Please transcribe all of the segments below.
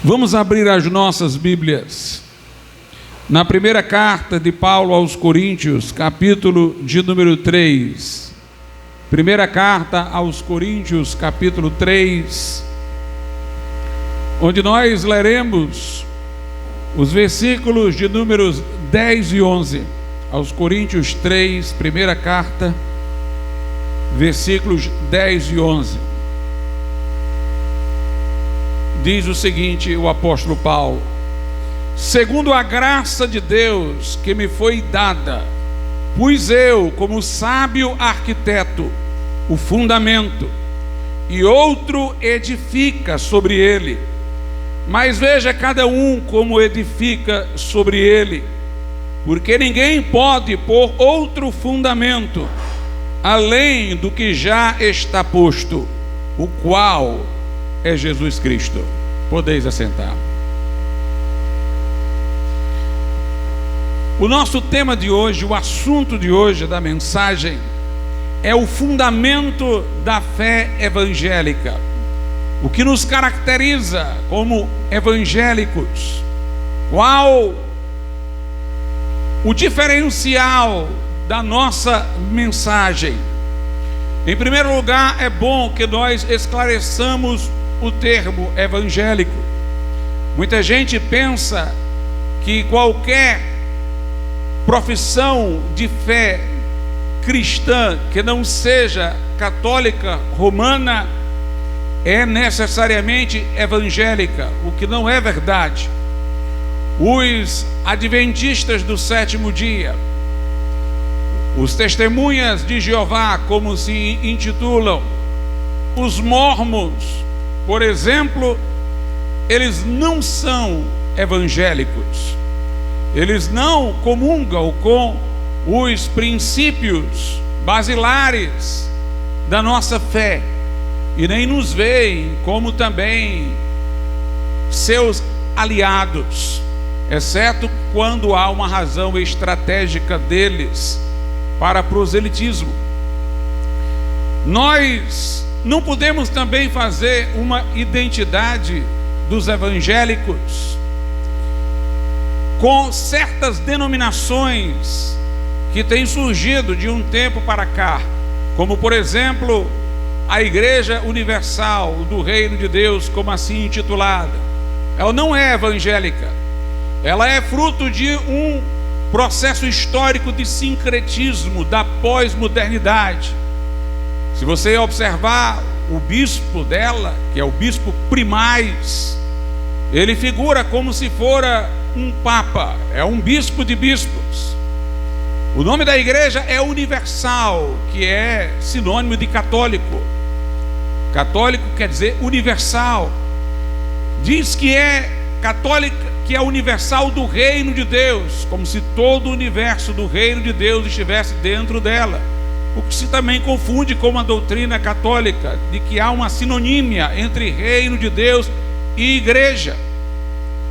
Vamos abrir as nossas Bíblias na primeira carta de Paulo aos Coríntios, capítulo de número 3. Primeira carta aos Coríntios, capítulo 3, onde nós leremos os versículos de números 10 e 11. Aos Coríntios 3, primeira carta, versículos 10 e 11. Diz o seguinte, o apóstolo Paulo: segundo a graça de Deus que me foi dada, pus eu, como sábio arquiteto, o fundamento, e outro edifica sobre ele. Mas veja cada um como edifica sobre ele, porque ninguém pode pôr outro fundamento além do que já está posto, o qual é Jesus Cristo. Podeis assentar. O nosso tema de hoje, o assunto de hoje da mensagem, é o fundamento da fé evangélica. O que nos caracteriza como evangélicos? Qual o diferencial da nossa mensagem? Em primeiro lugar, é bom que nós esclareçamos o termo evangélico. Muita gente pensa que qualquer profissão de fé cristã que não seja católica romana é necessariamente evangélica, o que não é verdade. Os adventistas do sétimo dia, os testemunhas de Jeová, como se intitulam, os mórmons, por exemplo, eles não são evangélicos. Eles não comungam com os princípios basilares da nossa fé e nem nos veem como também seus aliados, exceto quando há uma razão estratégica deles para proselitismo. Nós não podemos também fazer uma identidade dos evangélicos com certas denominações que têm surgido de um tempo para cá, como por exemplo a Igreja Universal do Reino de Deus, como assim intitulada. Ela não é evangélica, ela é fruto de um processo histórico de sincretismo da pós-modernidade. Se você observar o bispo dela, que é o bispo primaz, ele figura como se fora um papa, é um bispo de bispos. O nome da igreja é Universal, que é sinônimo de católico. Católico quer dizer universal. Diz que é católica, que é universal do reino de Deus, como se todo o universo do reino de Deus estivesse dentro dela. O que se também confunde com uma doutrina católica de que há uma sinonímia entre reino de Deus e igreja.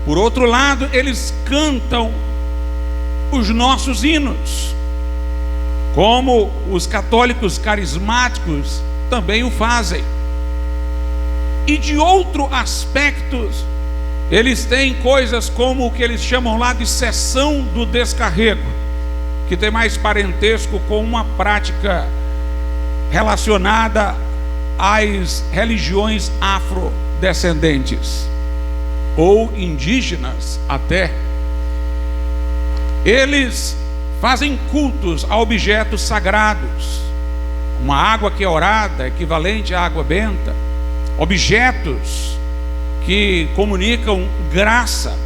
Por outro lado, eles cantam os nossos hinos, como os católicos carismáticos também o fazem. E de outro aspecto, eles têm coisas como o que eles chamam lá de sessão do descarrego, que tem mais parentesco com uma prática relacionada às religiões afrodescendentes ou indígenas até. Eles fazem cultos a objetos sagrados, uma água que é orada, equivalente à água benta, objetos que comunicam graça,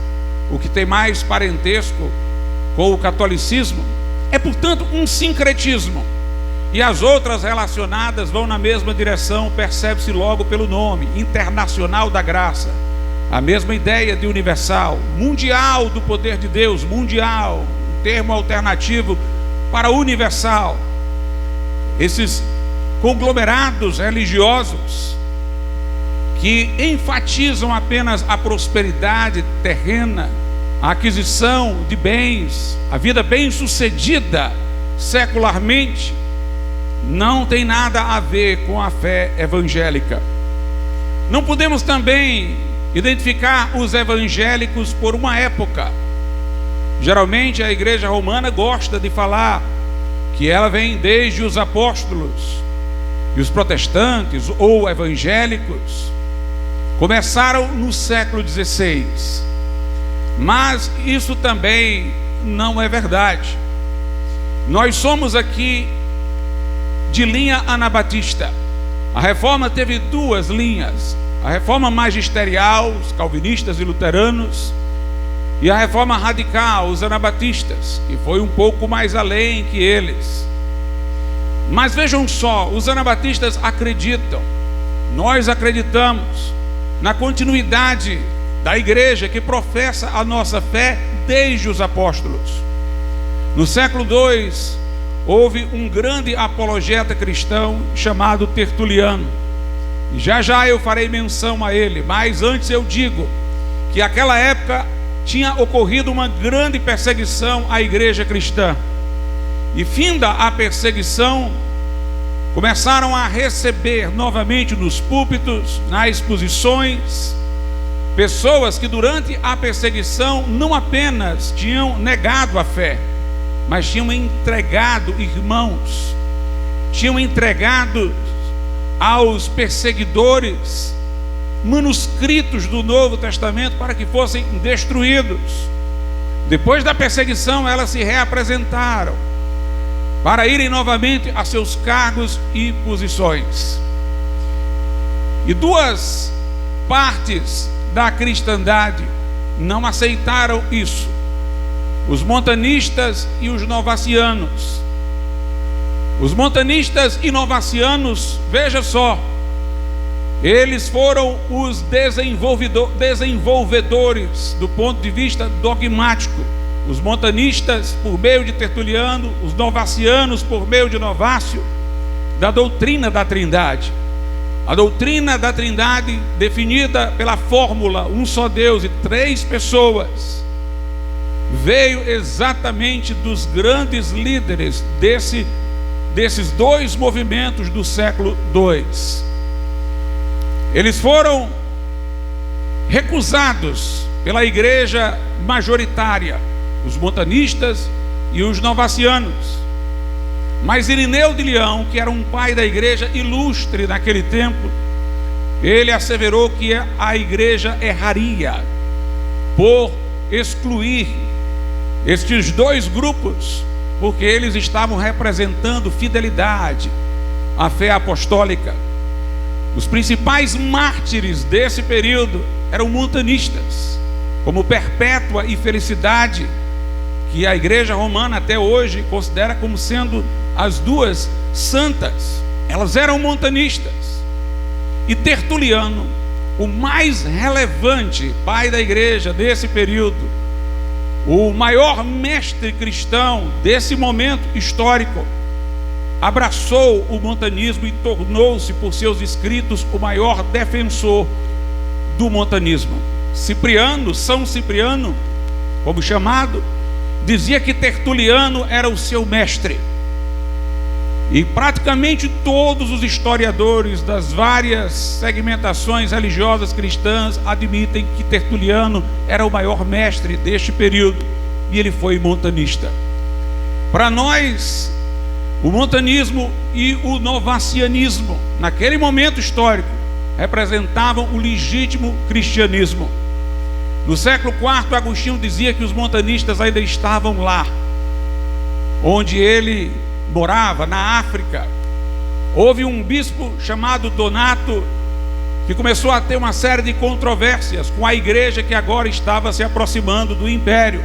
o que tem mais parentesco com o catolicismo. É, portanto, um sincretismo. E as outras relacionadas vão na mesma direção, percebe-se logo pelo nome, internacional da graça. A mesma ideia de universal, mundial do poder de Deus, mundial, um termo alternativo para universal. Esses conglomerados religiosos que enfatizam apenas a prosperidade terrena, a aquisição de bens, a vida bem-sucedida secularmente, não tem nada a ver com a fé evangélica. Não podemos também identificar os evangélicos por uma época. Geralmente a igreja romana gosta de falar que ela vem desde os apóstolos, e os protestantes ou evangélicos começaram no século XVI. Mas isso também não é verdade. Nós somos aqui de linha anabatista. A reforma teve duas linhas: a reforma magisterial, os calvinistas e luteranos, e a reforma radical, os anabatistas, que foi um pouco mais além que eles. Mas vejam só, os anabatistas acreditam, nós acreditamos na continuidade da igreja que professa a nossa fé desde os apóstolos. No século II, houve um grande apologeta cristão chamado Tertuliano. E já eu farei menção a ele, mas antes eu digo que naquela época tinha ocorrido uma grande perseguição à igreja cristã. E finda a perseguição, começaram a receber novamente nos púlpitos, nas exposições, pessoas que durante a perseguição não apenas tinham negado a fé, mas tinham entregado irmãos, tinham entregado aos perseguidores manuscritos do Novo Testamento para que fossem destruídos. Depois da perseguição, elas se reapresentaram para irem novamente a seus cargos e posições. E duas partes da cristandade não aceitaram isso: os montanistas e os novacianos. Os montanistas e novacianos, veja só, eles foram os desenvolvedores do ponto de vista dogmático. Os montanistas por meio de Tertuliano, os novacianos por meio de Novácio, da doutrina da Trindade. A doutrina da Trindade, definida pela fórmula um só Deus e três pessoas, veio exatamente dos grandes líderes desses dois movimentos do século II. Eles foram recusados pela igreja majoritária, os montanistas e os novacianos. Mas Irineu de Leão, que era um pai da igreja ilustre naquele tempo, ele asseverou que a igreja erraria por excluir estes dois grupos, porque eles estavam representando fidelidade à fé apostólica. Os principais mártires desse período eram montanistas, como Perpétua e Felicidade, que a igreja romana até hoje considera como sendo as duas santas. Elas eram montanistas. E Tertuliano, o mais relevante pai da igreja desse período, o maior mestre cristão desse momento histórico, abraçou o montanismo e tornou-se, por seus escritos, o maior defensor do montanismo. Cipriano, São Cipriano, como chamado, dizia que Tertuliano era o seu mestre. E praticamente todos os historiadores das várias segmentações religiosas cristãs admitem que Tertuliano era o maior mestre deste período, e ele foi montanista. Para nós, o montanismo e o novacianismo, naquele momento histórico, representavam o legítimo cristianismo. No século IV, Agostinho dizia que os montanistas ainda estavam lá, onde ele morava, na África. Houve um bispo chamado Donato, que começou a ter uma série de controvérsias com a igreja que agora estava se aproximando do império.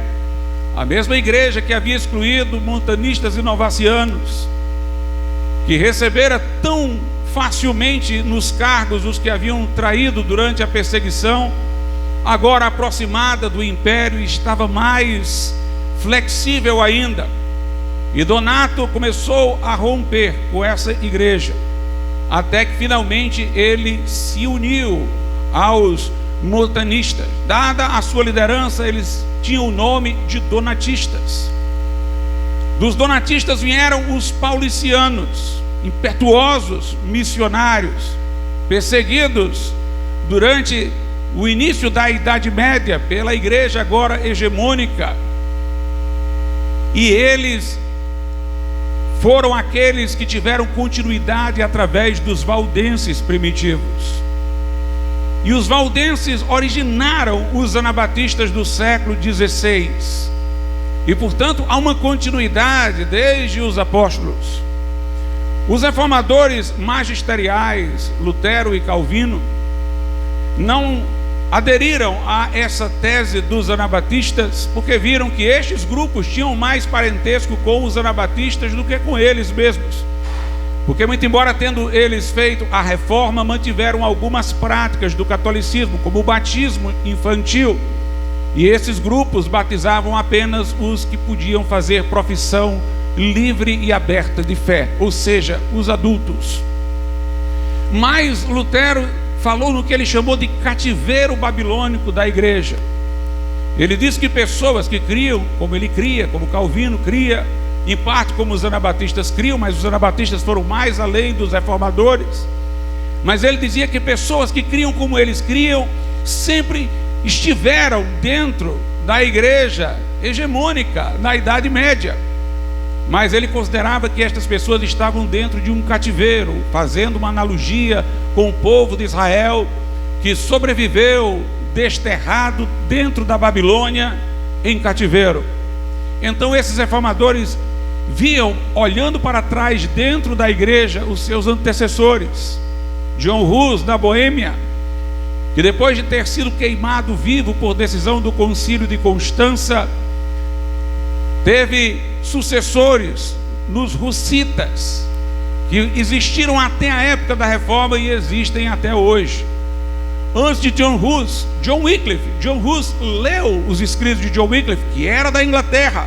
A mesma igreja que havia excluído montanistas e novacianos, que recebera tão facilmente nos cargos os que haviam traído durante a perseguição, agora aproximada do império, estava mais flexível ainda. E Donato começou a romper com essa igreja, até que finalmente ele se uniu aos montanistas. Dada a sua liderança, eles tinham o nome de donatistas. Dos donatistas vieram os paulicianos, impetuosos missionários, perseguidos durante o início da Idade Média pela igreja agora hegemônica. E eles foram aqueles que tiveram continuidade através dos valdenses primitivos. E os valdenses originaram os anabatistas do século XVI. E, portanto, há uma continuidade desde os apóstolos. Os reformadores magisteriais, Lutero e Calvino, não aderiram a essa tese dos anabatistas, porque viram que estes grupos tinham mais parentesco com os anabatistas do que com eles mesmos. Porque, muito embora tendo eles feito a reforma, mantiveram algumas práticas do catolicismo, como o batismo infantil. E esses grupos batizavam apenas os que podiam fazer profissão livre e aberta de fé, ou seja, os adultos. Mas Lutero falou no que ele chamou de cativeiro babilônico da igreja. Ele disse que pessoas que criam como ele cria, como Calvino cria, em parte como os anabatistas criam, mas os anabatistas foram mais além dos reformadores. Mas ele dizia que pessoas que criam como eles criam sempre estiveram dentro da igreja hegemônica na Idade Média. Mas ele considerava que estas pessoas estavam dentro de um cativeiro, fazendo uma analogia com o povo de Israel, que sobreviveu desterrado dentro da Babilônia em cativeiro. Então esses reformadores viam, olhando para trás dentro da igreja, os seus antecessores. John Hus, da Boêmia, que depois de ter sido queimado vivo por decisão do concílio de Constança, teve sucessores nos hussitas, que existiram até a época da reforma e existem até hoje. Antes de John Hus, John Wycliffe. John Hus leu os escritos de John Wycliffe, que era da Inglaterra,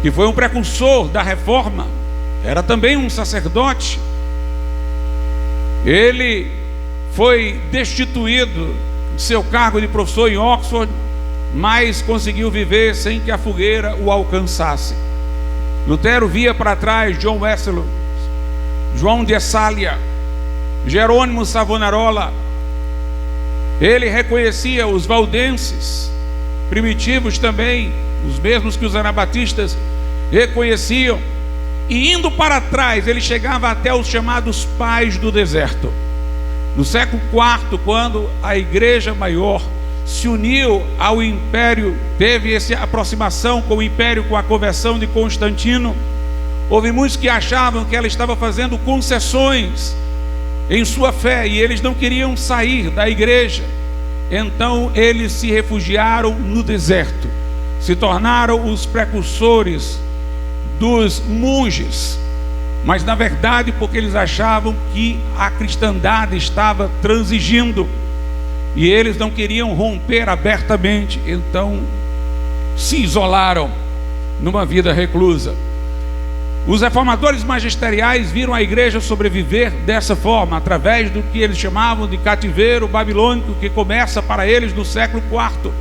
que foi um precursor da reforma, era também um sacerdote. Ele foi destituído de seu cargo de professor em Oxford, mas conseguiu viver sem que a fogueira o alcançasse. Lutero via para trás John Wesley, João de Essália, Jerônimo Savonarola. Ele reconhecia os valdenses primitivos também, os mesmos que os anabatistas reconheciam, e indo para trás ele chegava até os chamados pais do deserto. No século IV, quando a igreja maior se uniu ao império, teve essa aproximação com o império, com a conversão de Constantino, houve muitos que achavam que ela estava fazendo concessões em sua fé, e eles não queriam sair da igreja. Então eles se refugiaram no deserto, se tornaram os precursores dos monges, mas na verdade porque eles achavam que a cristandade estava transigindo e eles não queriam romper abertamente, então se isolaram numa vida reclusa. Os reformadores magisteriais viram a igreja sobreviver dessa forma, através do que eles chamavam de cativeiro babilônico, que começa para eles no século IV.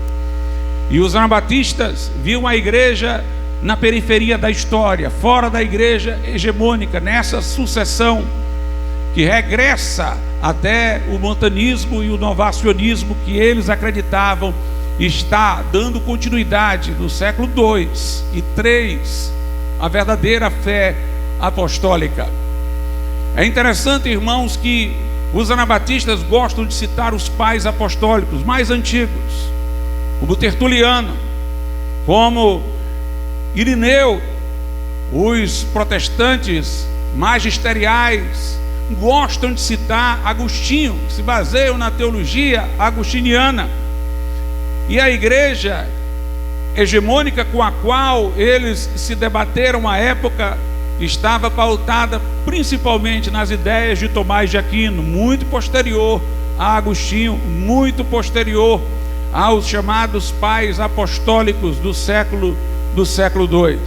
E os anabatistas viam a igreja na periferia da história, fora da igreja hegemônica, nessa sucessão que regressa até o montanismo e o novacionismo, que eles acreditavam está dando continuidade no século II e III, a verdadeira fé apostólica. É interessante, irmãos, que os anabatistas gostam de citar os pais apostólicos mais antigos, como Tertuliano, como Irineu. Os protestantes magisteriais gostam de citar Agostinho, que se baseiam na teologia agostiniana. E a igreja hegemônica com a qual eles se debateram à época estava pautada principalmente nas ideias de Tomás de Aquino, muito posterior a Agostinho, muito posterior aos chamados pais apostólicos do século II.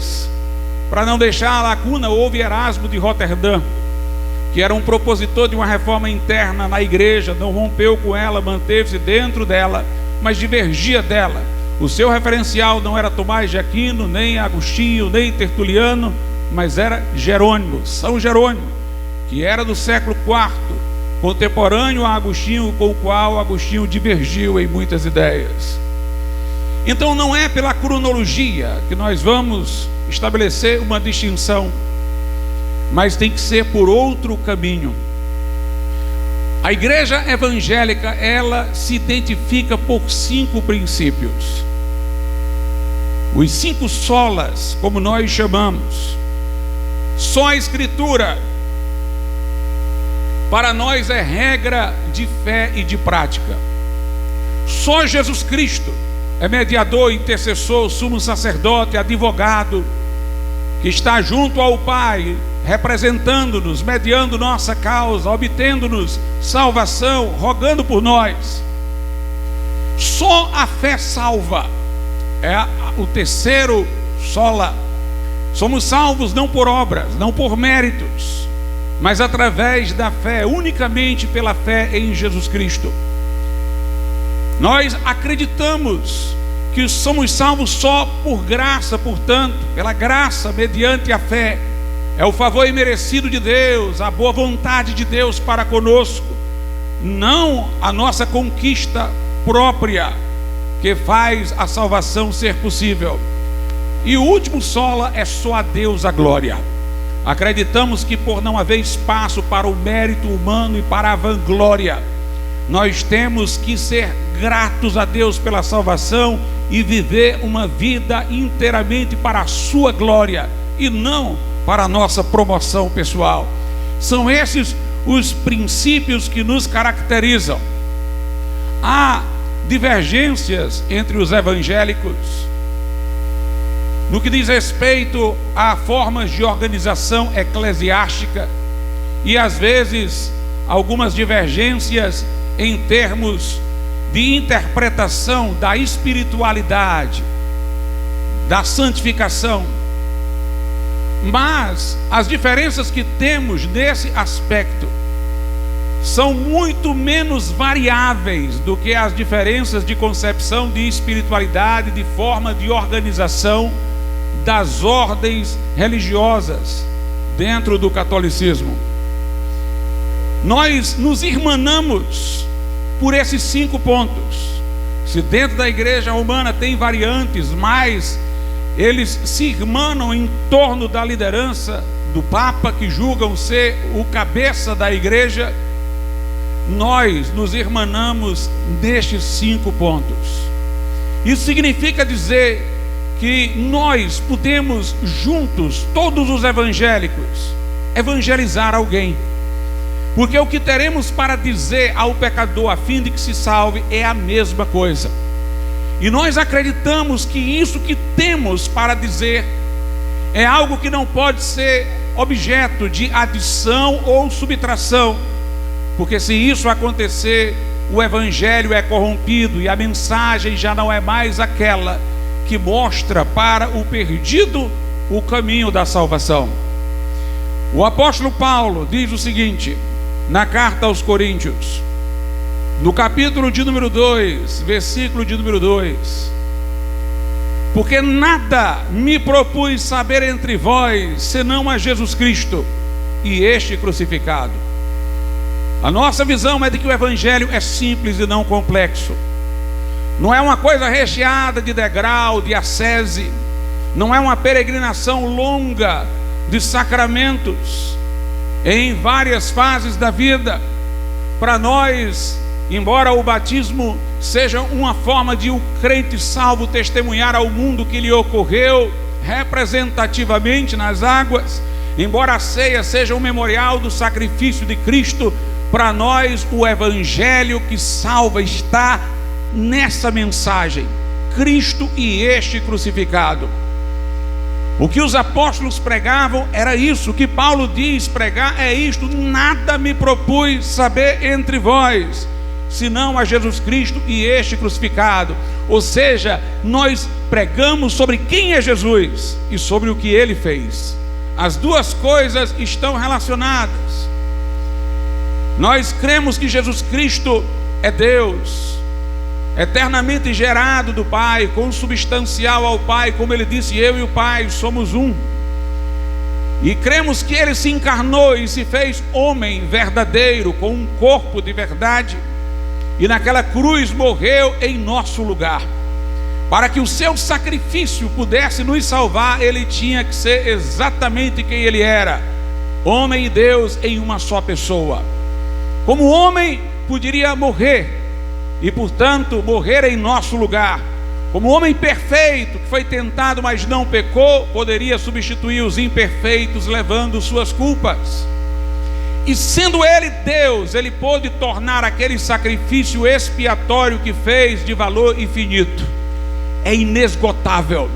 Para não deixar a lacuna, houve Erasmo de Roterdã, que era um propositor de uma reforma interna na igreja, não rompeu com ela, manteve-se dentro dela, mas divergia dela. O seu referencial não era Tomás de Aquino, nem Agostinho, nem Tertuliano, mas era Jerônimo, São Jerônimo, que era do século IV, contemporâneo a Agostinho, com o qual Agostinho divergiu em muitas ideias. Então não é pela cronologia que nós vamos estabelecer uma distinção, mas tem que ser por outro caminho. A igreja evangélica, ela se identifica por 5 princípios. Os 5 solas, como nós chamamos. Só a Escritura, para nós, é regra de fé e de prática. Só Jesus Cristo é mediador, intercessor, sumo sacerdote, advogado, que está junto ao Pai, representando-nos, mediando nossa causa, obtendo-nos salvação, rogando por nós. Só a fé salva. É o terceiro sola. Somos salvos não por obras, não por méritos, mas através da fé, unicamente pela fé em Jesus Cristo. Nós acreditamos que somos salvos só por graça, portanto, pela graça mediante a fé. É o favor imerecido de Deus, a boa vontade de Deus para conosco, não a nossa conquista própria que faz a salvação ser possível. E o último sola é só a Deus a glória. Acreditamos que por não haver espaço para o mérito humano e para a vanglória, nós temos que ser gratos a Deus pela salvação e viver uma vida inteiramente para a sua glória e não para a nossa promoção pessoal. São esses os princípios que nos caracterizam. Há divergências entre os evangélicos no que diz respeito a formas de organização eclesiástica e às vezes algumas divergências em termos de interpretação da espiritualidade, da santificação. Mas as diferenças que temos nesse aspecto são muito menos variáveis do que as diferenças de concepção de espiritualidade, de forma de organização das ordens religiosas dentro do catolicismo. Nós nos irmanamos por esses 5 pontos. Se dentro da igreja romana tem variantes, mas eles se irmanam em torno da liderança do Papa, que julgam ser o cabeça da igreja. Nós nos irmanamos nestes 5 pontos. Isso significa dizer que nós podemos juntos, todos os evangélicos, evangelizar alguém, porque o que teremos para dizer ao pecador a fim de que se salve é a mesma coisa. E nós acreditamos que isso que temos para dizer é algo que não pode ser objeto de adição ou subtração, porque se isso acontecer, o evangelho é corrompido e a mensagem já não é mais aquela que mostra para o perdido o caminho da salvação. O apóstolo Paulo diz o seguinte na carta aos Coríntios, no capítulo de número 2, versículo de número 2: porque nada me propus saber entre vós, senão a Jesus Cristo e este crucificado. A nossa visão é de que o evangelho é simples e não complexo. Não é uma coisa recheada de degrau, de ascese. Não é uma peregrinação longa de sacramentos em várias fases da vida. Para nós, embora o batismo seja uma forma de o crente salvo testemunhar ao mundo que lhe ocorreu representativamente nas águas, embora a ceia seja um memorial do sacrifício de Cristo, para nós o evangelho que salva está nessa mensagem: Cristo e este crucificado. O que os apóstolos pregavam era isso. O que Paulo diz pregar é isto: nada me propus saber entre vós, senão a Jesus Cristo e este crucificado. Ou seja, nós pregamos sobre quem é Jesus e sobre o que ele fez. As duas coisas estão relacionadas. Nós cremos que Jesus Cristo é Deus, eternamente gerado do Pai, consubstancial ao Pai, como ele disse: eu e o Pai somos um. E cremos que ele se encarnou e se fez homem verdadeiro, com um corpo de verdade, e naquela cruz morreu em nosso lugar. Para que o seu sacrifício pudesse nos salvar, ele tinha que ser exatamente quem ele era, homem e Deus em uma só pessoa. Como homem, poderia morrer, e portanto morrer em nosso lugar. Como homem perfeito, que foi tentado mas não pecou, poderia substituir os imperfeitos, levando suas culpas. E sendo ele Deus, ele pôde tornar aquele sacrifício expiatório que fez de valor infinito. É inesgotável.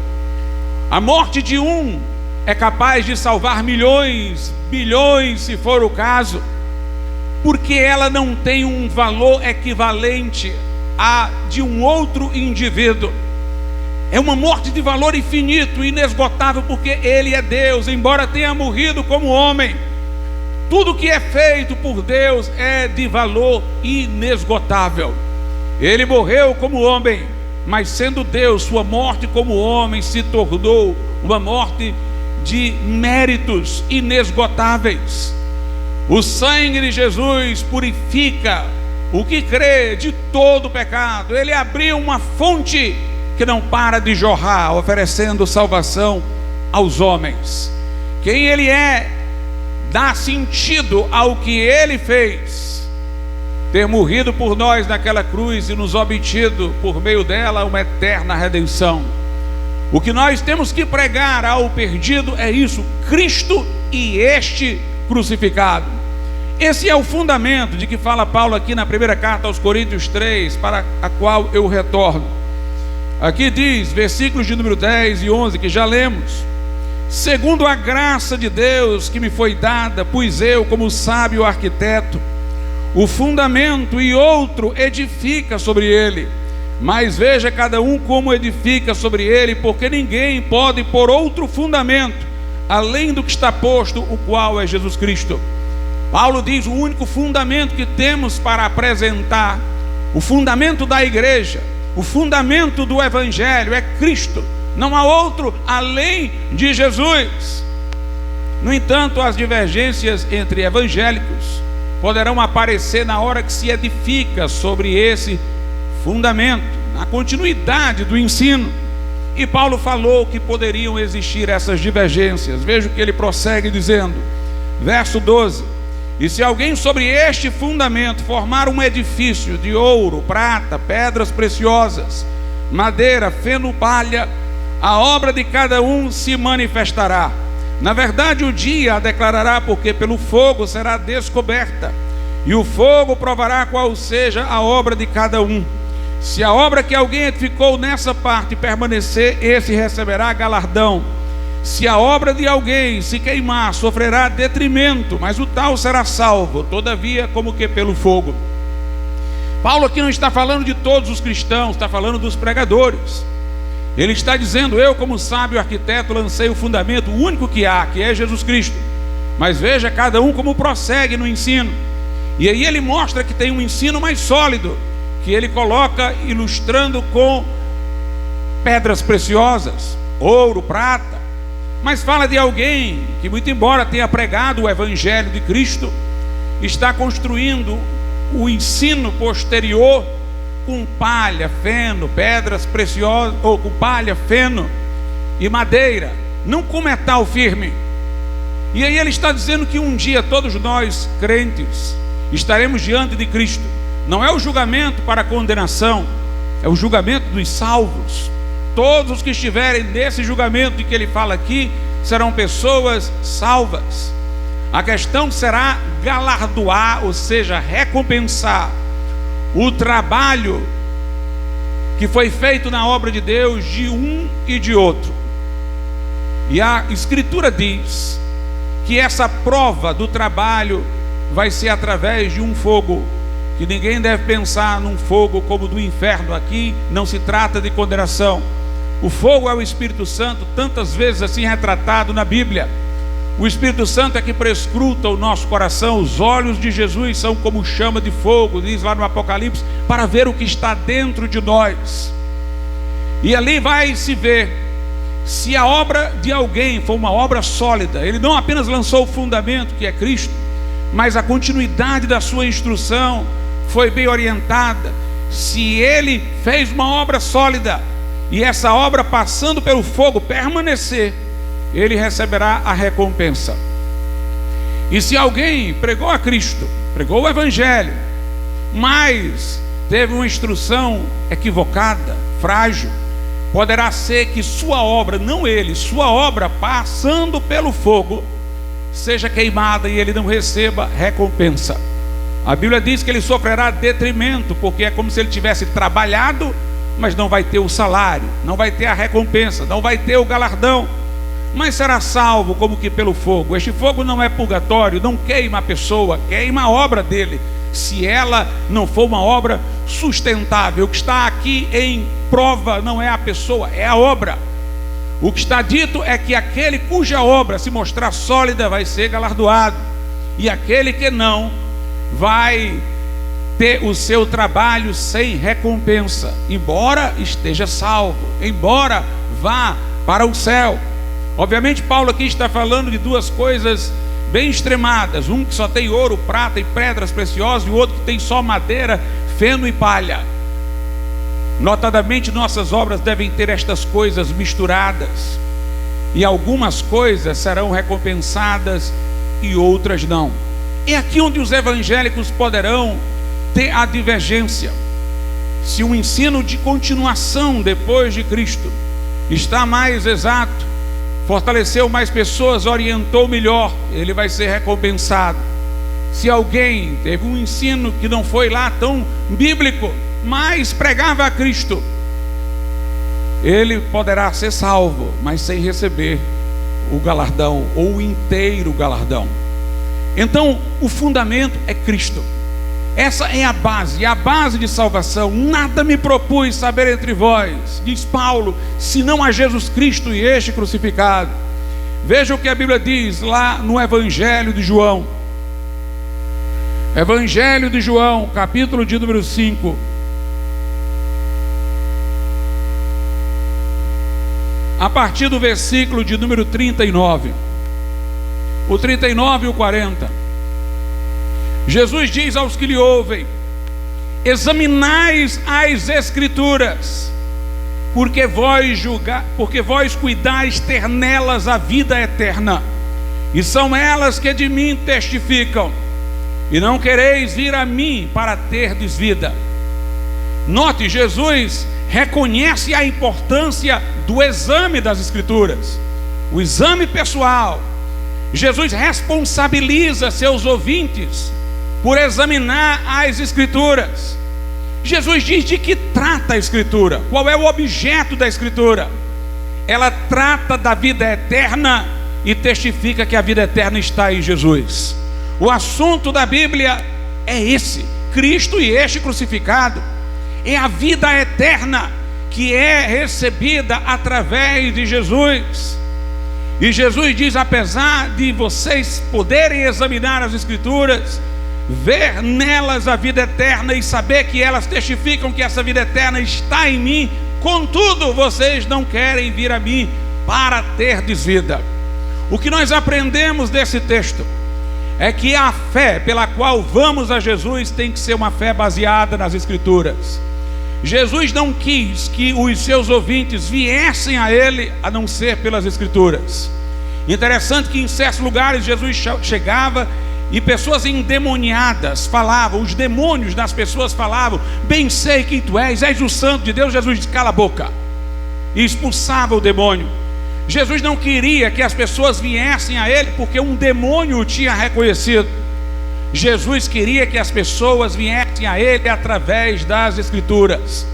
A morte de um é capaz de salvar milhões, bilhões, se for o caso, porque ela não tem um valor equivalente a de um outro indivíduo. É uma morte de valor infinito, inesgotável, porque ele é Deus, embora tenha morrido como homem. Tudo que é feito por Deus é de valor inesgotável. Ele morreu como homem, mas sendo Deus, sua morte como homem se tornou uma morte de méritos inesgotáveis. O sangue de Jesus purifica o que crê de todo pecado. Ele abriu uma fonte que não para de jorrar, oferecendo salvação aos homens. Quem ele é dá sentido ao que ele fez, ter morrido por nós naquela cruz e nos obtido por meio dela uma eterna redenção. O que nós temos que pregar ao perdido é isso: Cristo e este crucificado. Esse é o fundamento de que fala Paulo aqui na primeira carta aos Coríntios 3, para a qual eu retorno. Aqui diz, versículos de número 10 e 11, que já lemos: segundo a graça de Deus que me foi dada, pus eu, como sábio arquiteto, o fundamento, e outro edifica sobre ele. Mas veja cada um como edifica sobre ele, porque ninguém pode pôr outro fundamento além do que está posto, o qual é Jesus Cristo. Paulo diz: o único fundamento que temos para apresentar, o fundamento da igreja, o fundamento do evangelho é Cristo. Não há outro além de Jesus. No entanto, as divergências entre evangélicos poderão aparecer na hora que se edifica sobre esse fundamento, na continuidade do ensino. E Paulo falou que poderiam existir essas divergências. Veja o que ele prossegue dizendo, verso 12: e se alguém sobre este fundamento formar um edifício de ouro, prata, pedras preciosas, madeira, feno, palha, a obra de cada um se manifestará. Na verdade, o dia a declarará, porque pelo fogo será descoberta, e o fogo provará qual seja a obra de cada um. Se a obra que alguém edificou nessa parte permanecer, esse receberá galardão. Se a obra de alguém se queimar, sofrerá detrimento, mas o tal será salvo, todavia como que pelo fogo. Paulo aqui não está falando de todos os cristãos, está falando dos pregadores. Ele está dizendo: eu, como sábio arquiteto, lancei o fundamento, o único que há, que é Jesus Cristo. Mas veja cada um como prossegue no ensino. E aí ele mostra que tem um ensino mais sólido, que ele coloca ilustrando com pedras preciosas, ouro, prata. Mas fala de alguém que, muito embora tenha pregado o evangelho de Cristo, está construindo o ensino posterior com palha, feno, pedras preciosas, ou com palha, feno e madeira, não com metal firme. E aí ele está dizendo que um dia todos nós, crentes, estaremos diante de Cristo. Não é o julgamento para a condenação, é o julgamento dos salvos. Todos os que estiverem nesse julgamento de que ele fala aqui serão pessoas salvas. A questão será galardoar, ou seja, recompensar o trabalho que foi feito na obra de Deus de um e de outro. E a Escritura diz que essa prova do trabalho vai ser através de um fogo, que ninguém deve pensar num fogo como do inferno. Aqui não se trata de condenação. O fogo é o Espírito Santo, tantas vezes assim retratado na Bíblia. O Espírito Santo é que prescruta o nosso coração. Os olhos de Jesus são como chama de fogo, diz lá no Apocalipse, para ver o que está dentro de nós. E ali vai se ver Se a obra de alguém for uma obra sólida, ele não apenas lançou o fundamento, que é Cristo, mas a continuidade da sua instrução foi bem orientada. Se ele fez uma obra sólida, e essa obra passando pelo fogo permanecer, ele receberá a recompensa. E se alguém pregou a Cristo, pregou o Evangelho, mas teve uma instrução equivocada, frágil, poderá ser que sua obra, não ele, sua obra passando pelo fogo, seja queimada e ele não receba recompensa. A Bíblia diz que ele sofrerá detrimento, porque é como se ele tivesse trabalhado, mas não vai ter o salário, não vai ter a recompensa, não vai ter o galardão, mas será salvo como que pelo fogo. Este fogo não é purgatório, não queima a pessoa, queima a obra dele, se ela não for uma obra sustentável. O que está aqui em prova não é a pessoa, é a obra. O que está dito é que aquele cuja obra se mostrar sólida vai ser galardoado, e aquele que não vai ter o seu trabalho sem recompensa, embora esteja salvo, embora vá para o céu. Obviamente Paulo aqui está falando de duas coisas bem extremadas: um que só tem ouro, prata e pedras preciosas, e o outro que tem só madeira, feno e palha. Notadamente nossas obras devem ter estas coisas misturadas, e algumas coisas serão recompensadas e outras não. É aqui onde os evangélicos poderão ter a divergência. Se o ensino de continuação depois de Cristo está mais exato, fortaleceu mais pessoas, orientou melhor, ele vai ser recompensado. Se alguém teve um ensino que não foi lá tão bíblico, mas pregava a Cristo, ele poderá ser salvo, mas sem receber o galardão, ou o inteiro galardão. Então o fundamento é Cristo. Essa é a base de salvação. Nada me propus saber entre vós, diz Paulo, senão a Jesus Cristo e este crucificado. Veja o que a Bíblia diz lá no Evangelho de João. Evangelho de João, capítulo de número 5. A partir do versículo de número 39. O 39 e o 40. Jesus diz aos que lhe ouvem: examinais as Escrituras, porque vós cuidais ter nelas a vida eterna, e são elas que de mim testificam, e não quereis vir a mim para terdes vida. Note, Jesus reconhece a importância do exame das Escrituras, o exame pessoal. Jesus responsabiliza seus ouvintes por examinar as Escrituras. Jesus diz de que trata a Escritura, qual é o objeto da Escritura. Ela trata da vida eterna e testifica que a vida eterna está em Jesus. O assunto da Bíblia é esse: Cristo e este crucificado. É a vida eterna que é recebida através de Jesus. E Jesus diz: apesar de vocês poderem examinar as Escrituras, ver nelas a vida eterna e saber que elas testificam que essa vida eterna está em mim, contudo vocês não querem vir a mim para terdes vida. O que nós aprendemos desse texto é que a fé pela qual vamos a Jesus tem que ser uma fé baseada nas Escrituras. Jesus não quis que os seus ouvintes viessem a ele a não ser pelas Escrituras. Interessante que em certos lugares Jesus chegava e pessoas endemoniadas falavam, os demônios das pessoas falavam: bem sei quem tu és o santo de Deus. Jesus disse: cala a boca, e expulsava o demônio. Jesus não queria que as pessoas viessem a ele porque um demônio o tinha reconhecido. Jesus queria que as pessoas viessem a ele através das Escrituras.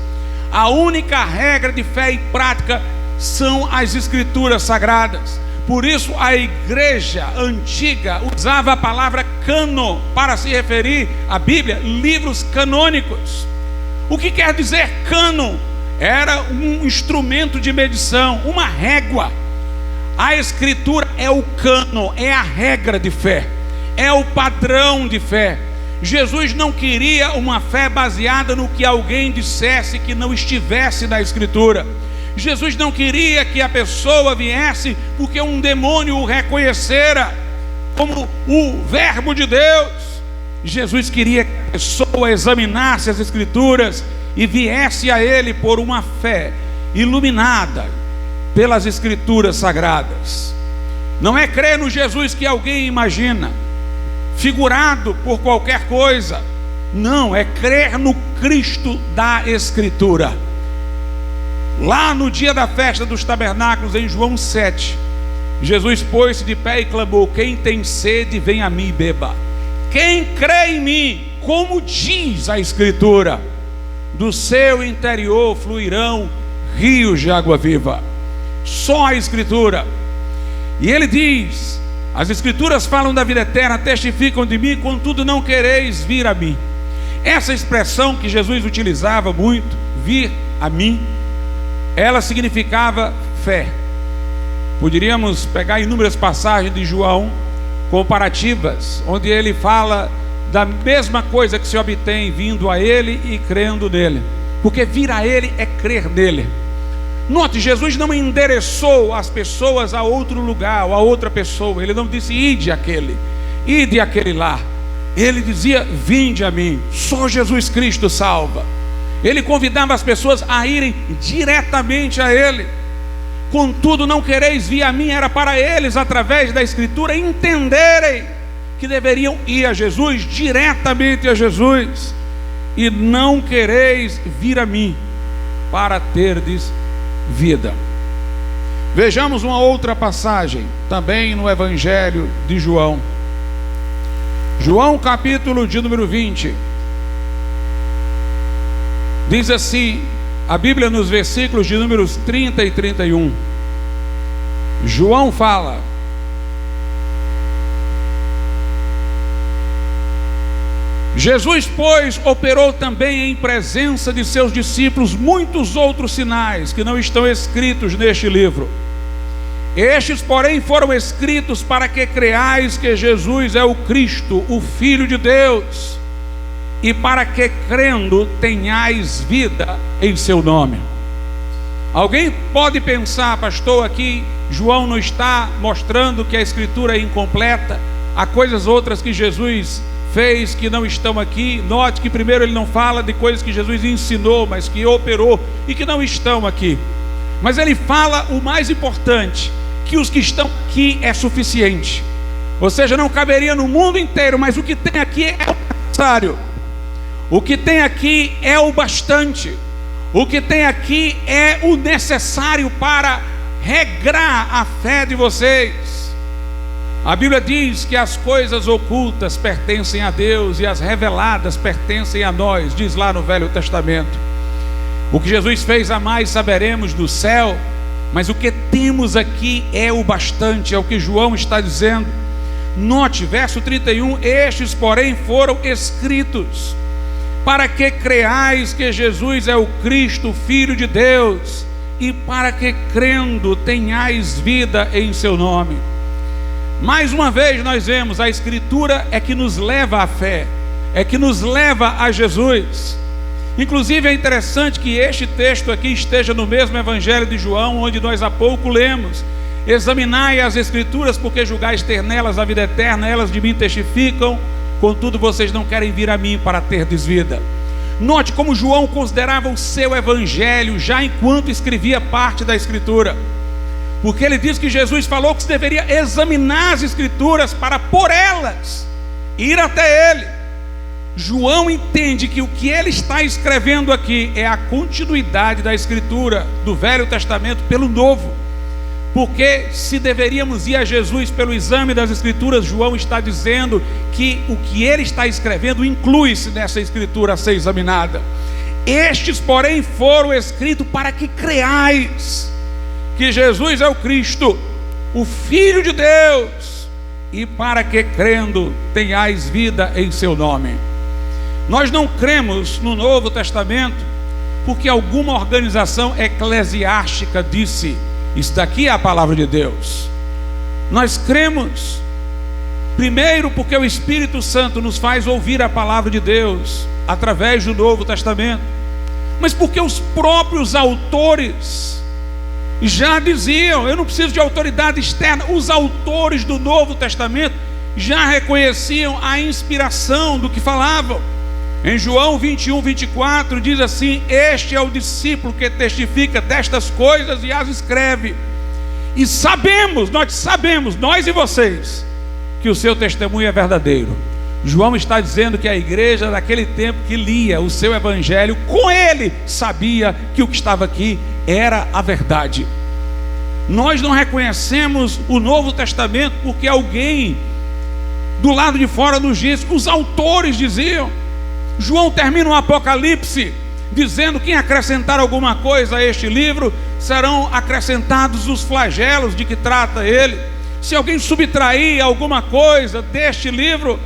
A única regra de fé e prática são as Escrituras sagradas. Por isso a igreja antiga usava a palavra cânon para se referir à Bíblia, livros canônicos. O que quer dizer cânon? Era um instrumento de medição, uma régua. A Escritura é o cânon, é a regra de fé, é o padrão de fé. Jesus não queria uma fé baseada no que alguém dissesse que não estivesse na Escritura. Jesus não queria que a pessoa viesse porque um demônio o reconhecera como o Verbo de Deus. Jesus queria que a pessoa examinasse as Escrituras e viesse a Ele por uma fé iluminada pelas Escrituras sagradas. Não é crer no Jesus que alguém imagina, figurado por qualquer coisa. Não, é crer no Cristo da Escritura. Lá no dia da festa dos tabernáculos, em João 7, Jesus pôs-se de pé e clamou: quem tem sede, vem a mim e beba. Quem crê em mim, como diz a Escritura, do seu interior fluirão rios de água viva. Só a Escritura. E ele diz: as Escrituras falam da vida eterna, testificam de mim, contudo não quereis vir a mim. Essa expressão que Jesus utilizava muito, vir a mim, ela significava fé. Poderíamos pegar inúmeras passagens de João comparativas, onde ele fala da mesma coisa que se obtém vindo a ele e crendo nele, porque vir a ele é crer nele. Note, Jesus não endereçou as pessoas a outro lugar ou a outra pessoa. Ele não disse: ide àquele lá. Ele dizia: vinde a mim. Só Jesus Cristo salva. Ele convidava as pessoas a irem diretamente a Ele. Contudo não quereis vir a mim, era para eles, através da Escritura, entenderem que deveriam ir a Jesus, diretamente a Jesus. E não quereis vir a mim para terdes vida. Vejamos uma outra passagem, também no Evangelho de João. João capítulo de número 20. Diz assim a Bíblia nos versículos de números 30 e 31. João fala: Jesus, pois, operou também em presença de seus discípulos muitos outros sinais que não estão escritos neste livro. Estes, porém, foram escritos para que creais que Jesus é o Cristo, o Filho de Deus, e para que, crendo, tenhais vida em seu nome. Alguém pode pensar: pastor, aqui João não está mostrando que a Escritura é incompleta, há coisas outras que Jesus fez que não estão aqui. Note que primeiro ele não fala de coisas que Jesus ensinou, mas que operou e que não estão aqui. Mas ele fala o mais importante, que os que estão aqui é suficiente. Ou seja, não caberia no mundo inteiro, mas o que tem aqui é o necessário. O que tem aqui é o bastante. O que tem aqui é o necessário para regrar a fé de vocês. A Bíblia diz que as coisas ocultas pertencem a Deus e as reveladas pertencem a nós, diz lá no Velho Testamento. O que Jesus fez a mais saberemos do céu, mas o que temos aqui é o bastante, é o que João está dizendo. Note, verso 31, estes, porém, foram escritos para que creais que Jesus é o Cristo, Filho de Deus, e para que, crendo, tenhais vida em seu nome. Mais uma vez nós vemos, a Escritura é que nos leva à fé, é que nos leva a Jesus. Inclusive é interessante que este texto aqui esteja no mesmo Evangelho de João, onde nós há pouco lemos: examinai as Escrituras, porque julgais ter nelas a vida eterna, elas de mim testificam, contudo vocês não querem vir a mim para terdes vida. Note como João considerava o seu Evangelho já enquanto escrevia parte da Escritura, porque ele diz que Jesus falou que se deveria examinar as Escrituras para por elas ir até Ele. João entende que o que ele está escrevendo aqui é a continuidade da Escritura do Velho Testamento pelo Novo. Porque se deveríamos ir a Jesus pelo exame das Escrituras, João está dizendo que o que ele está escrevendo inclui-se nessa Escritura a ser examinada. Estes, porém, foram escritos para que creais que Jesus é o Cristo, o Filho de Deus, e para que, crendo, tenhais vida em seu nome. Nós não cremos no Novo Testamento porque alguma organização eclesiástica disse: isso daqui é a palavra de Deus. Nós cremos primeiro porque o Espírito Santo nos faz ouvir a palavra de Deus através do Novo Testamento, mas porque os próprios autores já diziam, eu não preciso de autoridade externa. Os autores do Novo Testamento já reconheciam a inspiração do que falavam. Em João 21, 24 diz assim: este é o discípulo que testifica destas coisas e as escreve. E sabemos, nós e vocês, que o seu testemunho é verdadeiro. João está dizendo que a igreja daquele tempo que lia o seu evangelho, com ele sabia que o que estava aqui era a verdade. Nós não reconhecemos o Novo Testamento porque alguém do lado de fora nos diz, os autores diziam. João termina o Apocalipse dizendo: quem acrescentar alguma coisa a este livro, serão acrescentados os flagelos de que trata ele. Se alguém subtrair alguma coisa deste livro,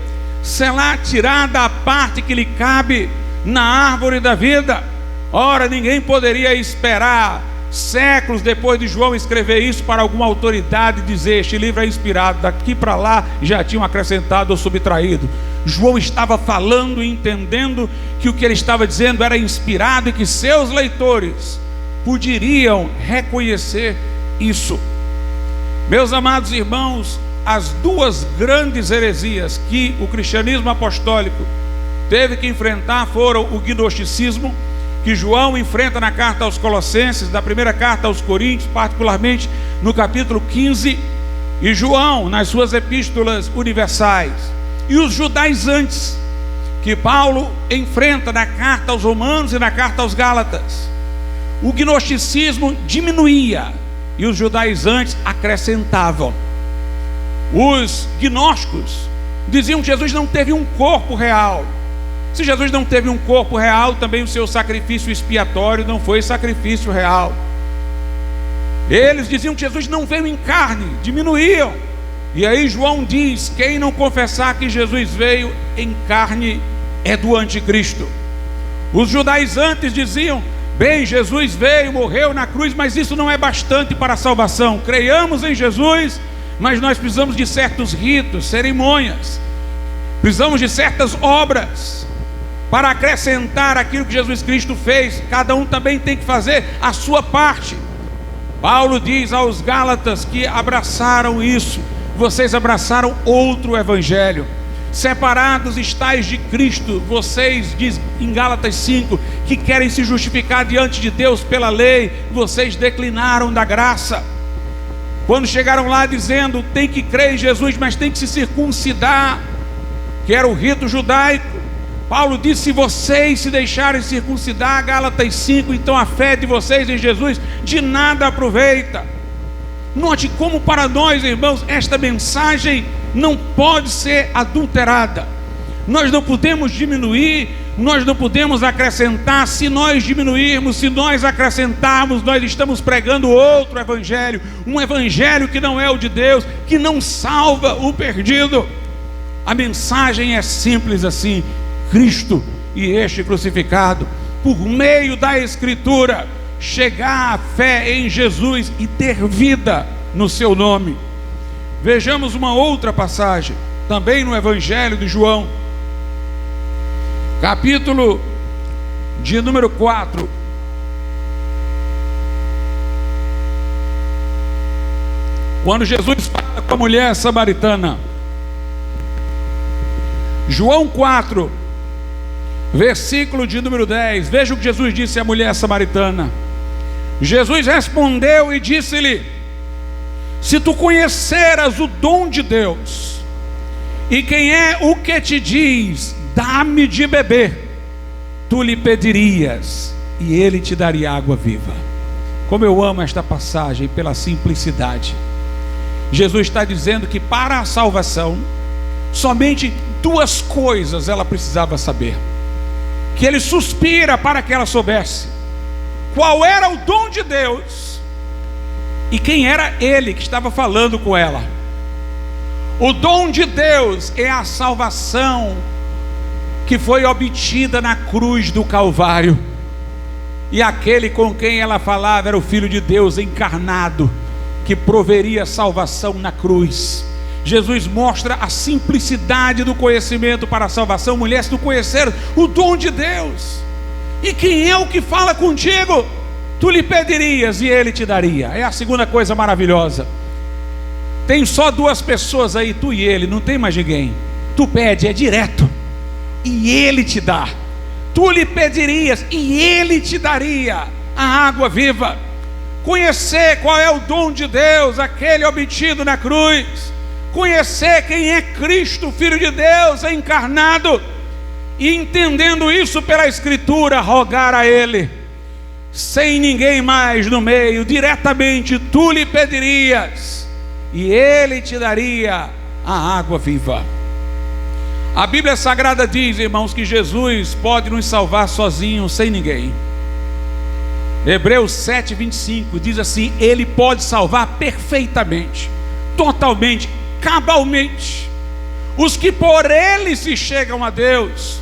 será tirada a parte que lhe cabe na árvore da vida. Ora, ninguém poderia esperar séculos depois de João escrever isso para alguma autoridade dizer: este livro é inspirado. Daqui para lá já tinham acrescentado ou subtraído. João estava falando e entendendo que o que ele estava dizendo era inspirado e que seus leitores poderiam reconhecer isso. Meus amados irmãos, as duas grandes heresias que o cristianismo apostólico teve que enfrentar foram o gnosticismo, que João enfrenta na carta aos Colossenses, na primeira carta aos Coríntios, particularmente no capítulo 15, e João nas suas epístolas universais, e os judaizantes, que Paulo enfrenta na carta aos Romanos e na carta aos Gálatas. O gnosticismo diminuía e os judaizantes acrescentavam. Os gnósticos diziam que Jesus não teve um corpo real. Se Jesus não teve um corpo real, também o seu sacrifício expiatório não foi sacrifício real. Eles diziam que Jesus não veio em carne, diminuíam. E aí João diz: quem não confessar que Jesus veio em carne é do anticristo. Os judaizantes diziam: bem, Jesus veio, morreu na cruz, mas isso não é bastante para a salvação. Creiamos em Jesus, mas nós precisamos de certos ritos, cerimônias, precisamos de certas obras para acrescentar aquilo que Jesus Cristo fez. Cada um também tem que fazer a sua parte. Paulo diz aos Gálatas que abraçaram isso: vocês abraçaram outro evangelho. Separados estáis de Cristo, vocês, diz em Gálatas 5, que querem se justificar diante de Deus pela lei, vocês declinaram da graça. Quando chegaram lá dizendo: tem que crer em Jesus, mas tem que se circuncidar, que era o rito judaico, Paulo disse: se vocês se deixarem circuncidar, Gálatas 5, então a fé de vocês em Jesus de nada aproveita. Note como para nós, irmãos, esta mensagem não pode ser adulterada. Nós não podemos diminuir, nós não podemos acrescentar. Se nós diminuirmos, se nós acrescentarmos, nós estamos pregando outro evangelho, um evangelho que não é o de Deus, que não salva o perdido. A mensagem é simples assim: Cristo e este crucificado. Por meio da Escritura, chegar à fé em Jesus e ter vida no seu nome. Vejamos uma outra passagem, também no Evangelho de João, capítulo de número 4. Quando Jesus fala com a mulher samaritana. João 4, versículo de número 10. Veja o que Jesus disse à mulher samaritana. Jesus respondeu e disse-lhe: se tu conheceras o dom de Deus, e quem é o que te diz, dá-me de beber, tu lhe pedirias, e ele te daria água viva. Como eu amo esta passagem pela simplicidade. Jesus está dizendo que para a salvação, somente duas coisas ela precisava saber, que ele suspira para que ela soubesse qual era o dom de Deus e quem era ele que estava falando com ela. O dom de Deus é a salvação que foi obtida na cruz do Calvário, e aquele com quem ela falava era o Filho de Deus encarnado, que proveria salvação na cruz. Jesus mostra a simplicidade do conhecimento para a salvação. Mulher, se tu conhecer o dom de Deus, e quem é o que fala contigo? Tu lhe pedirias e ele te daria. É a segunda coisa maravilhosa. Tem só duas pessoas aí, tu e ele, não tem mais ninguém. Tu pede, é direto, e ele te dá. Tu lhe pedirias e ele te daria a água viva. Conhecer qual é o dom de Deus, aquele obtido na cruz. Conhecer quem é Cristo, Filho de Deus, encarnado. E entendendo isso pela Escritura, rogar a Ele, sem ninguém mais no meio, diretamente tu lhe pedirias e Ele te daria a água viva. A Bíblia Sagrada diz, irmãos, que Jesus pode nos salvar sozinho, sem ninguém. Hebreus 7:25 diz assim: Ele pode salvar perfeitamente, totalmente, cabalmente, os que por Ele se chegam a Deus,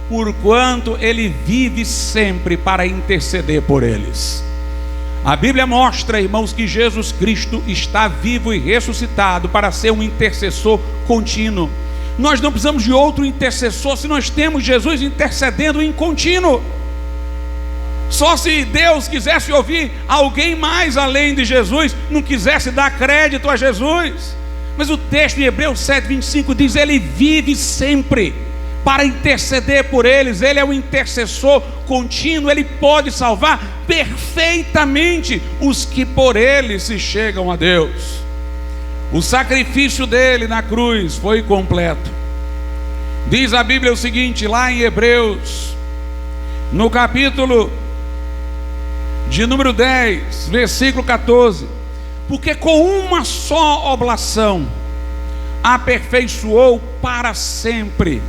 porquanto Ele vive sempre para interceder por eles. A Bíblia mostra, irmãos, que Jesus Cristo está vivo e ressuscitado para ser um intercessor contínuo. Nós não precisamos de outro intercessor se nós temos Jesus intercedendo em contínuo. Só se Deus quisesse ouvir alguém mais além de Jesus, não quisesse dar crédito a Jesus. Mas o texto em Hebreus 7:25 diz: Ele vive sempre para interceder por eles. Ele é o intercessor contínuo. Ele pode salvar perfeitamente os que por Ele se chegam a Deus. O sacrifício dele na cruz foi completo. Diz a Bíblia o seguinte, lá em Hebreus, no capítulo de número 10, versículo 14: porque com uma só oblação aperfeiçoou para sempre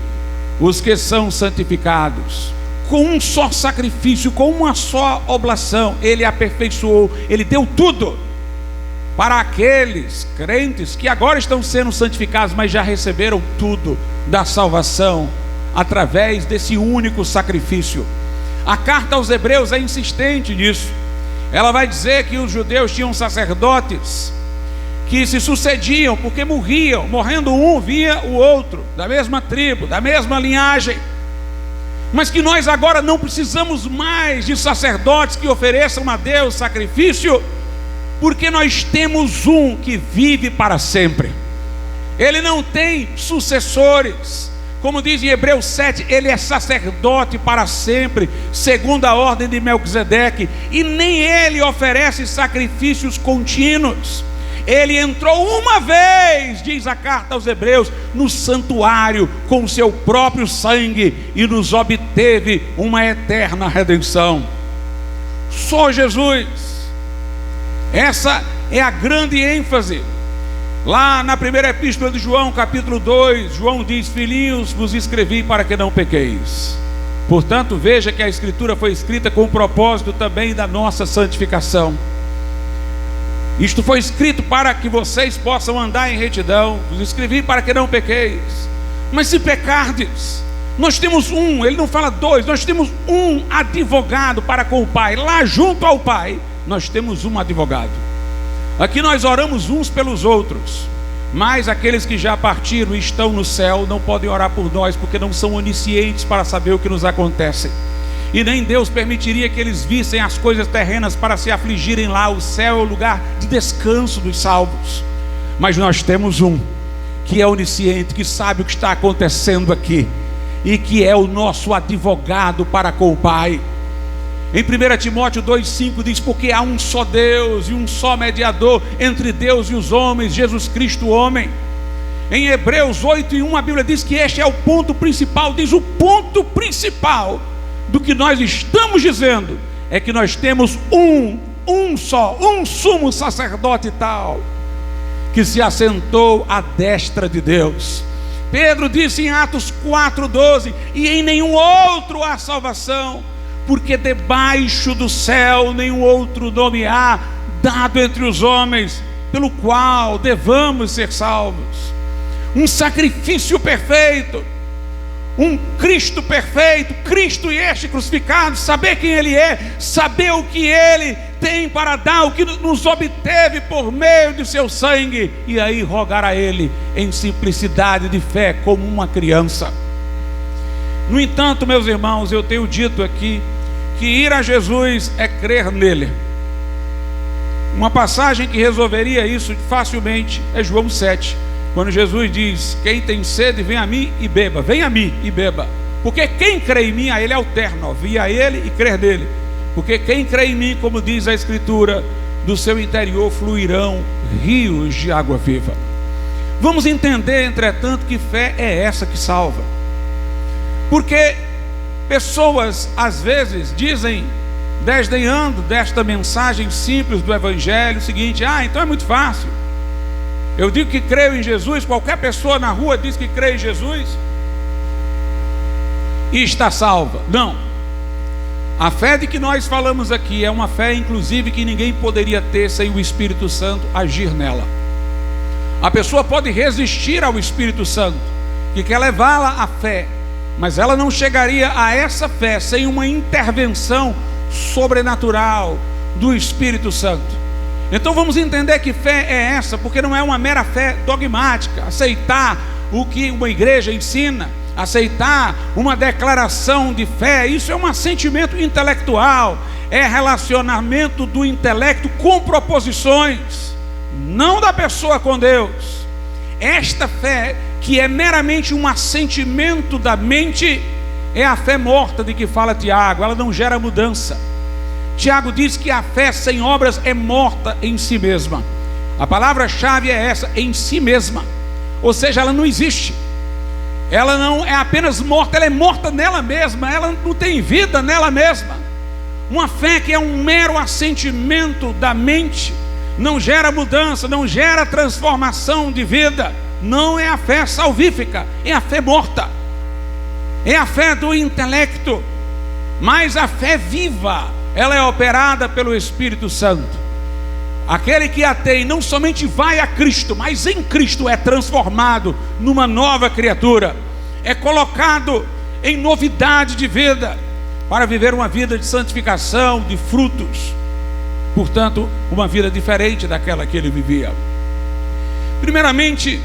os que são santificados. Com um só sacrifício, com uma só oblação, Ele aperfeiçoou, Ele deu tudo para aqueles crentes que agora estão sendo santificados, mas já receberam tudo da salvação através desse único sacrifício. A carta aos Hebreus é insistente nisso. Ela vai dizer que os judeus tinham sacerdotes que se sucediam, porque morriam, morrendo um, vinha o outro, da mesma tribo, da mesma linhagem. Mas que nós agora não precisamos mais de sacerdotes que ofereçam a Deus sacrifício, porque nós temos um que vive para sempre. Ele não tem sucessores. Como diz em Hebreus 7, ele é sacerdote para sempre, segundo a ordem de Melquisedeque, e nem ele oferece sacrifícios contínuos. Ele entrou uma vez, diz a carta aos Hebreus, no santuário com o seu próprio sangue e nos obteve uma eterna redenção. Só Jesus. Essa é a grande ênfase. Lá na primeira epístola de João, capítulo 2, João diz: filhinhos, vos escrevi para que não pequeis. Portanto, veja que a Escritura foi escrita com o propósito também da nossa santificação. Isto foi escrito para que vocês possam andar em retidão. Vos escrevi para que não pequeis. Mas se pecardes, nós temos um, ele não fala dois, nós temos um advogado para com o Pai. Lá junto ao Pai, nós temos um advogado. Aqui nós oramos uns pelos outros, mas aqueles que já partiram e estão no céu não podem orar por nós, porque não são oniscientes para saber o que nos acontece. E nem Deus permitiria que eles vissem as coisas terrenas para se afligirem lá. O céu é o lugar de descanso dos salvos. Mas nós temos um que é onisciente, que sabe o que está acontecendo aqui, e que é o nosso advogado para com o Pai. Em 1 Timóteo 2,5 diz: porque há um só Deus e um só mediador entre Deus e os homens, Jesus Cristo homem. Em Hebreus 8:1 a Bíblia diz que este é o ponto principal. Diz: o ponto principal do que nós estamos dizendo é que nós temos um só, um sumo sacerdote tal, que se assentou à destra de Deus. Pedro disse em Atos 4:12: e em nenhum outro há salvação, porque debaixo do céu nenhum outro nome há dado entre os homens pelo qual devamos ser salvos. Um sacrifício perfeito, um Cristo perfeito, Cristo e este crucificado, saber quem Ele é, saber o que Ele tem para dar, o que nos obteve por meio de seu sangue, e aí rogar a Ele em simplicidade de fé como uma criança. No entanto, meus irmãos, eu tenho dito aqui que ir a Jesus é crer nele. Uma passagem que resolveria isso facilmente é João 7, quando Jesus diz: quem tem sede, vem a mim e beba. Vem a mim e beba. Porque quem crê em mim, a ele é eterno. Vir a ele e crer nele. Porque quem crê em mim, como diz a Escritura, do seu interior fluirão rios de água viva. Vamos entender, entretanto, que fé é essa que salva. Porque pessoas, às vezes, dizem, desdenhando desta mensagem simples do Evangelho, o seguinte: então é muito fácil. Eu digo que creio em Jesus, qualquer pessoa na rua diz que crê em Jesus e está salva. Não. A fé de que nós falamos aqui é uma fé, inclusive, que ninguém poderia ter sem o Espírito Santo agir nela. A pessoa pode resistir ao Espírito Santo, que quer levá-la à fé, mas ela não chegaria a essa fé sem uma intervenção sobrenatural do Espírito Santo. Então vamos entender que fé é essa, porque não é uma mera fé dogmática, aceitar o que uma igreja ensina, aceitar uma declaração de fé. Isso é um assentimento intelectual, é relacionamento do intelecto com proposições, não da pessoa com Deus. Esta fé, que é meramente um assentimento da mente, é a fé morta de que fala Tiago. Ela não gera mudança. Tiago diz que a fé sem obras é morta em si mesma. A palavra-chave é essa: em si mesma. Ou seja, ela não existe. Ela não é apenas morta, ela é morta nela mesma. Ela não tem vida nela mesma. Uma fé que é um mero assentimento da mente, não gera mudança, não gera transformação de vida. Não é a fé salvífica, é a fé morta. É a fé do intelecto. Mas a fé viva, ela é operada pelo Espírito Santo. Aquele que a tem não somente vai a Cristo, mas em Cristo é transformado numa nova criatura, é colocado em novidade de vida, para viver uma vida de santificação, de frutos. Portanto, uma vida diferente daquela que ele vivia. Primeiramente,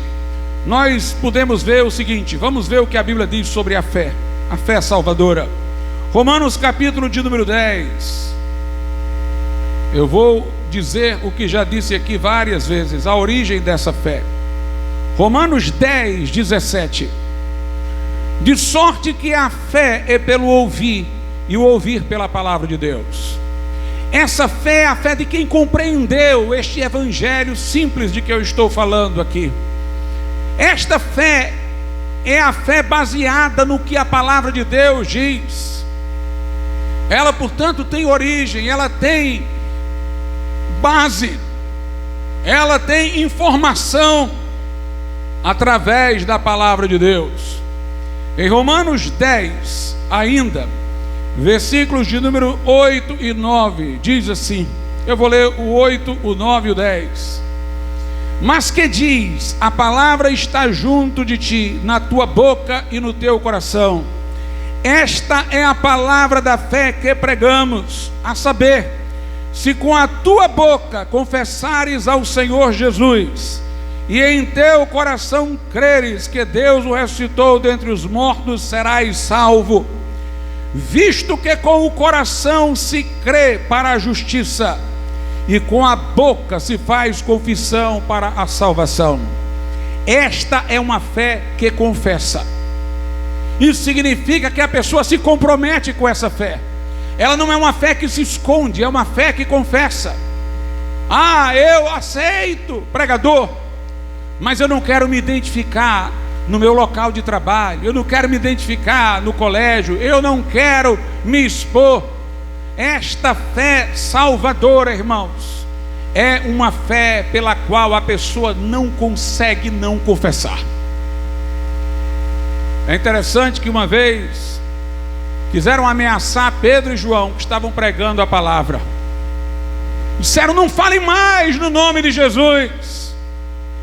nós podemos ver o seguinte: vamos ver o que a Bíblia diz sobre a fé salvadora. Romanos capítulo de número 10. Eu vou dizer o que já disse aqui várias vezes, a origem dessa fé. Romanos 10, 17. De sorte que a fé é pelo ouvir, e o ouvir pela palavra de Deus. Essa fé é a fé de quem compreendeu este evangelho simples de que eu estou falando aqui. Esta fé é a fé baseada no que a palavra de Deus diz. Ela, portanto, tem origem, ela tem base, ela tem informação através da palavra de Deus. Em Romanos 10, ainda, versículos de número 8 e 9, diz assim, eu vou ler o 8, o 9 e o 10. Mas que diz: a palavra está junto de ti, na tua boca e no teu coração. Esta é a palavra da fé que pregamos, a saber, se com a tua boca confessares ao Senhor Jesus, e em teu coração creres que Deus o ressuscitou dentre os mortos, serás salvo. Visto que com o coração se crê para a justiça, e com a boca se faz confissão para a salvação. Esta é uma fé que confessa. Isso significa que a pessoa se compromete com essa fé. Ela não é uma fé que se esconde, é uma fé que confessa. Eu aceito, pregador, mas eu não quero me identificar no meu local de trabalho, eu não quero me identificar no colégio, eu não quero me expor. Esta fé salvadora, irmãos, é uma fé pela qual a pessoa não consegue não confessar. É interessante que uma vez quiseram ameaçar Pedro e João, que estavam pregando a palavra. Disseram: não falem mais no nome de Jesus.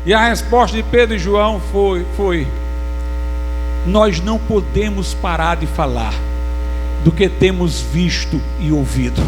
E a resposta de Pedro e João foi: nós não podemos parar de falar do que temos visto e ouvido.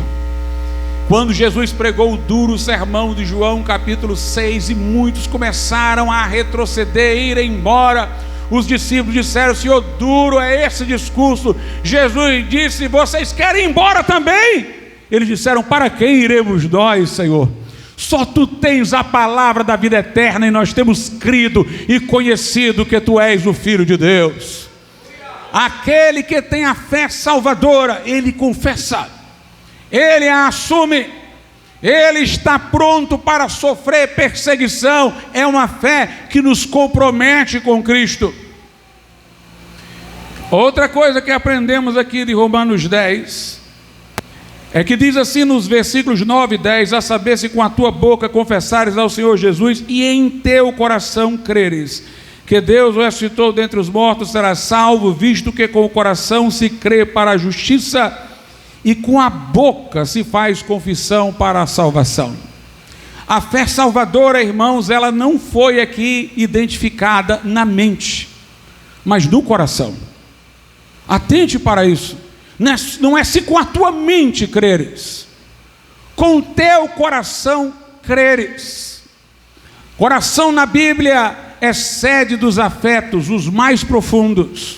Quando Jesus pregou o duro sermão de João capítulo 6, e muitos começaram a retroceder, ir embora, os discípulos disseram: Senhor, duro é esse discurso. Jesus disse: vocês querem ir embora também? eles disseram: para quem iremos nós, Senhor? Só tu tens a palavra da vida eterna, e nós temos crido e conhecido que tu és o Filho de Deus. Aquele que tem a fé salvadora, ele confessa, ele a assume, ele está pronto para sofrer perseguição. É uma fé que nos compromete com Cristo. Outra coisa que aprendemos aqui de Romanos 10 é que diz assim nos versículos 9 e 10: a saber, se com a tua boca confessares ao Senhor Jesus e em teu coração creres que Deus o ressuscitou dentre os mortos, serás salvo, visto que com o coração se crê para a justiça e com a boca se faz confissão para a salvação. A fé salvadora, irmãos, ela não foi aqui identificada na mente, mas no coração. Atente para isso. Não é se com a tua mente creres, com o teu coração creres. Coração na Bíblia é sede dos afetos, os mais profundos.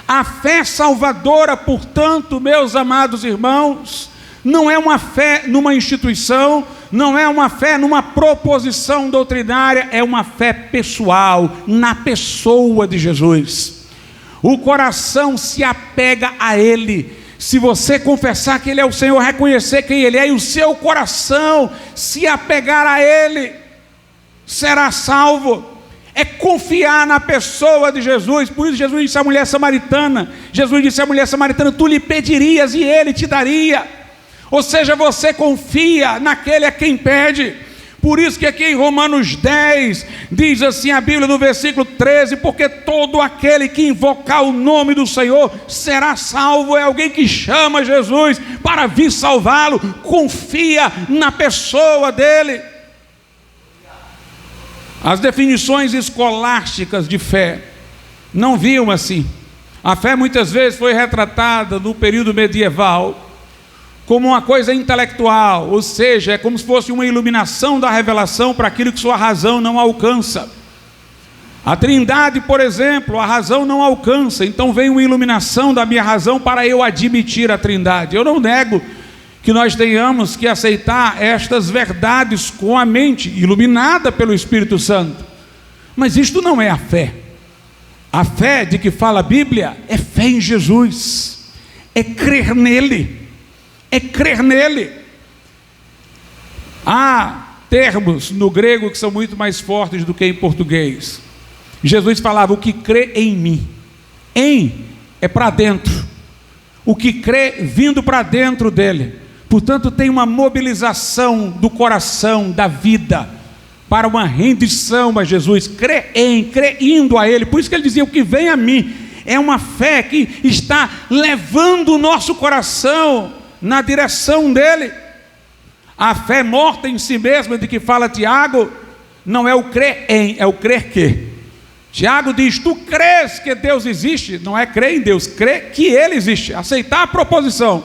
A fé salvadora, portanto, meus amados irmãos, não é uma fé numa instituição, não é uma fé numa proposição doutrinária, é uma fé pessoal, na pessoa de Jesus. O coração se apega a Ele. Se você confessar que Ele é o Senhor, reconhecer quem Ele é, e o seu coração se apegar a Ele, será salvo. É confiar na pessoa de Jesus. Por isso Jesus disse à mulher samaritana, tu lhe pedirias e Ele te daria. Ou seja, você confia naquele a quem pede. Por isso que aqui em Romanos 10, diz assim a Bíblia no versículo 13: porque todo aquele que invocar o nome do Senhor será salvo. É alguém que chama Jesus para vir salvá-lo, confia na pessoa dele. As definições escolásticas de fé não viam assim. A fé muitas vezes foi retratada no período medieval como uma coisa intelectual, ou seja, é como se fosse uma iluminação da revelação para aquilo que sua razão não alcança. A Trindade, por exemplo, a razão não alcança, então vem uma iluminação da minha razão para eu admitir a Trindade. Eu não nego que nós tenhamos que aceitar estas verdades com a mente iluminada pelo Espírito Santo, mas isto não é a fé. A fé de que fala a Bíblia é fé em Jesus, é crer nele. É crer nele. Há termos no grego que são muito mais fortes do que em português. Jesus falava: o que crê em mim. Em é para dentro. O que crê vindo para dentro dele. Portanto, tem uma mobilização do coração, da vida, para uma rendição a Jesus. Crê indo a ele. Por isso que ele dizia: o que vem a mim. É uma fé que está levando o nosso coração na direção dele. A fé morta em si mesma, de que fala Tiago, não é o crer em, é o crer que. Tiago diz: tu crês que Deus existe? Não é crer em Deus, crer que Ele existe, aceitar a proposição.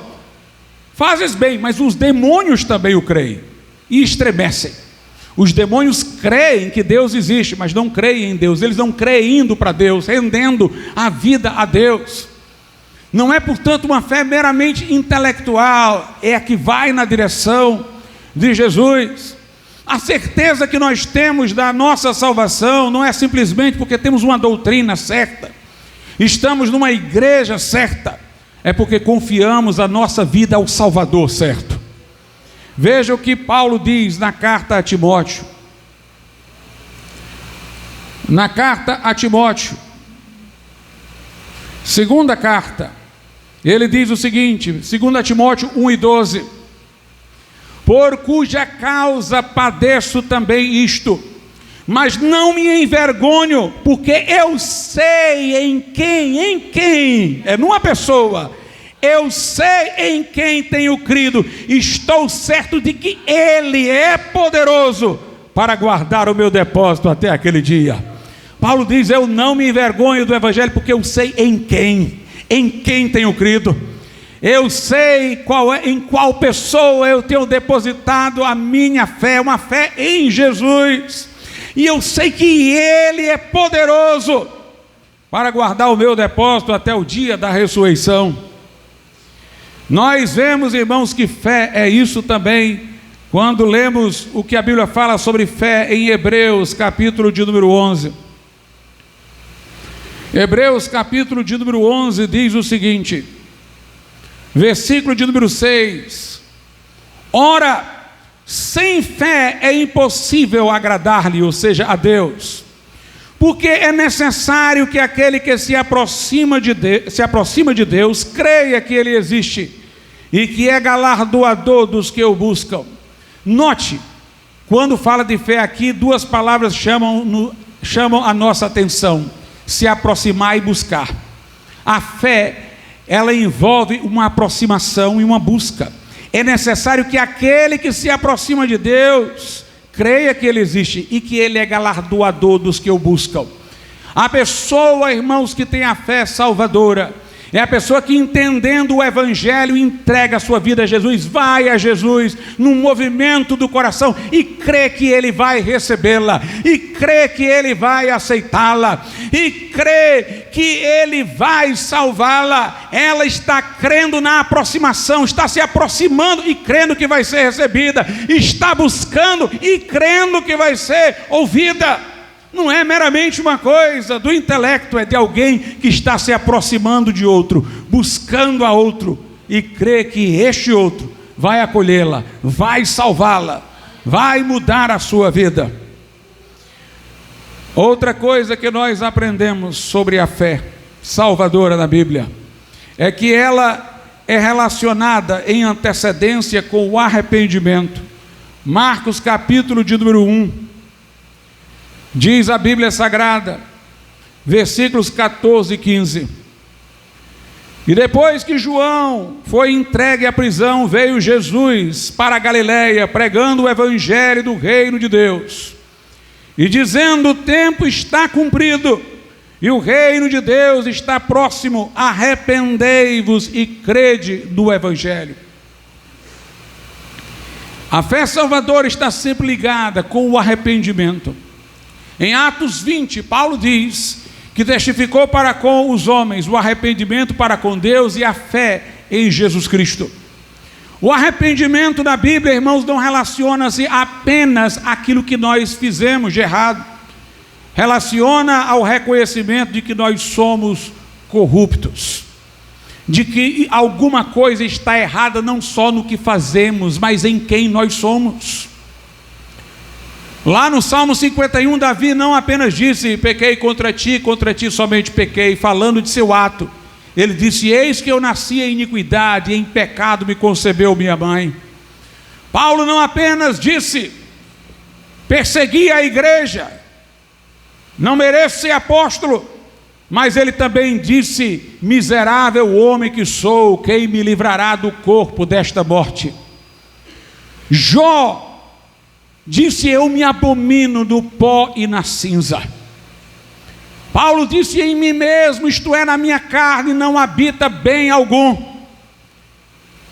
Fazes bem, mas os demônios também o creem e estremecem. Os demônios creem que Deus existe, mas não creem em Deus. Eles não creem indo para Deus, rendendo a vida a Deus. Não é, portanto, uma fé meramente intelectual, é a que vai na direção de Jesus. A certeza que nós temos da nossa salvação não é simplesmente porque temos uma doutrina certa, estamos numa igreja certa, é porque confiamos a nossa vida ao Salvador certo. Veja o que Paulo diz na carta a Timóteo. Na carta a Timóteo, segunda carta, ele diz o seguinte, 2 Timóteo 1:12: por cuja causa padeço também isto, mas não me envergonho, porque eu sei em quem, é numa pessoa, eu sei em quem tenho crido, estou certo de que Ele é poderoso para guardar o meu depósito até aquele dia. Paulo diz: eu não me envergonho do Evangelho, porque eu sei em quem tenho crido. Eu sei em qual pessoa eu tenho depositado a minha fé, uma fé em Jesus, e eu sei que Ele é poderoso para guardar o meu depósito até o dia da ressurreição. Nós vemos, irmãos, que fé é isso também, quando lemos o que a Bíblia fala sobre fé em Hebreus, capítulo de número 11. Hebreus, capítulo de número 11, diz o seguinte, versículo de número 6: ora, sem fé é impossível agradar-lhe, ou seja, a Deus, porque é necessário que aquele que se aproxima de Deus creia que Ele existe e que é galardoador dos que o buscam. Note, quando fala de fé aqui, duas palavras chamam a nossa atenção: se aproximar e buscar. A fé, ela envolve uma aproximação e uma busca. É necessário que aquele que se aproxima de Deus creia que Ele existe e que Ele é galardoador dos que o buscam. A pessoa, irmãos, que tem a fé salvadora é a pessoa que, entendendo o Evangelho, entrega a sua vida a Jesus, vai a Jesus num movimento do coração e crê que Ele vai recebê-la, e crê que Ele vai aceitá-la, e crê que Ele vai salvá-la. Ela está crendo na aproximação, está se aproximando e crendo que vai ser recebida, está buscando e crendo que vai ser ouvida. Não é meramente uma coisa do intelecto, é de alguém que está se aproximando de outro, buscando a outro, e crê que este outro vai acolhê-la, vai salvá-la, vai mudar a sua vida. Outra coisa que nós aprendemos sobre a fé salvadora na Bíblia é que ela é relacionada em antecedência com o arrependimento. Marcos, capítulo de número 1, diz a Bíblia Sagrada, versículos 14 e 15: e depois que João foi entregue à prisão, veio Jesus para a Galileia, pregando o evangelho do reino de Deus, e dizendo: o tempo está cumprido, e o reino de Deus está próximo, arrependei-vos e crede no evangelho. A fé salvadora está sempre ligada com o arrependimento. Em Atos 20, Paulo diz que testificou para com os homens o arrependimento para com Deus e a fé em Jesus Cristo. O arrependimento na Bíblia, irmãos, não relaciona-se apenas àquilo que nós fizemos de errado. Relaciona ao reconhecimento de que nós somos corruptos, de que alguma coisa está errada não só no que fazemos, mas em quem nós somos. Lá no Salmo 51, Davi não apenas disse: pequei contra ti somente pequei, falando de seu ato. Ele disse: eis que eu nasci em iniquidade, e em pecado me concebeu minha mãe. Paulo não apenas disse: persegui a igreja, não mereço ser apóstolo, mas ele também disse: miserável homem que sou, quem me livrará do corpo desta morte? Jó disse: eu me abomino do pó e na cinza. Paulo disse: em mim mesmo, isto é, na minha carne, não habita bem algum.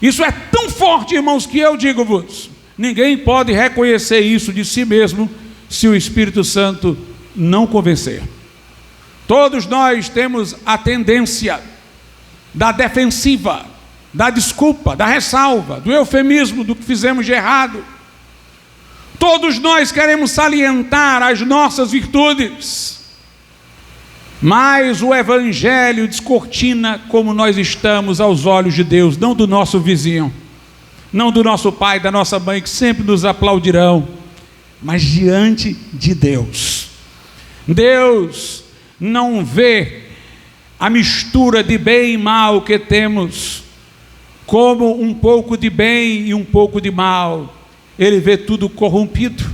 Isso é tão forte, irmãos, que eu digo-vos, ninguém pode reconhecer isso de si mesmo se o Espírito Santo não convencer. Todos nós temos a tendência da defensiva, da desculpa, da ressalva, do eufemismo, do que fizemos de errado. Todos nós queremos salientar as nossas virtudes, mas o Evangelho descortina como nós estamos aos olhos de Deus, não do nosso vizinho, não do nosso pai, da nossa mãe, que sempre nos aplaudirão, mas diante de Deus. Deus não vê a mistura de bem e mal que temos como um pouco de bem e um pouco de mal. Ele vê tudo corrompido,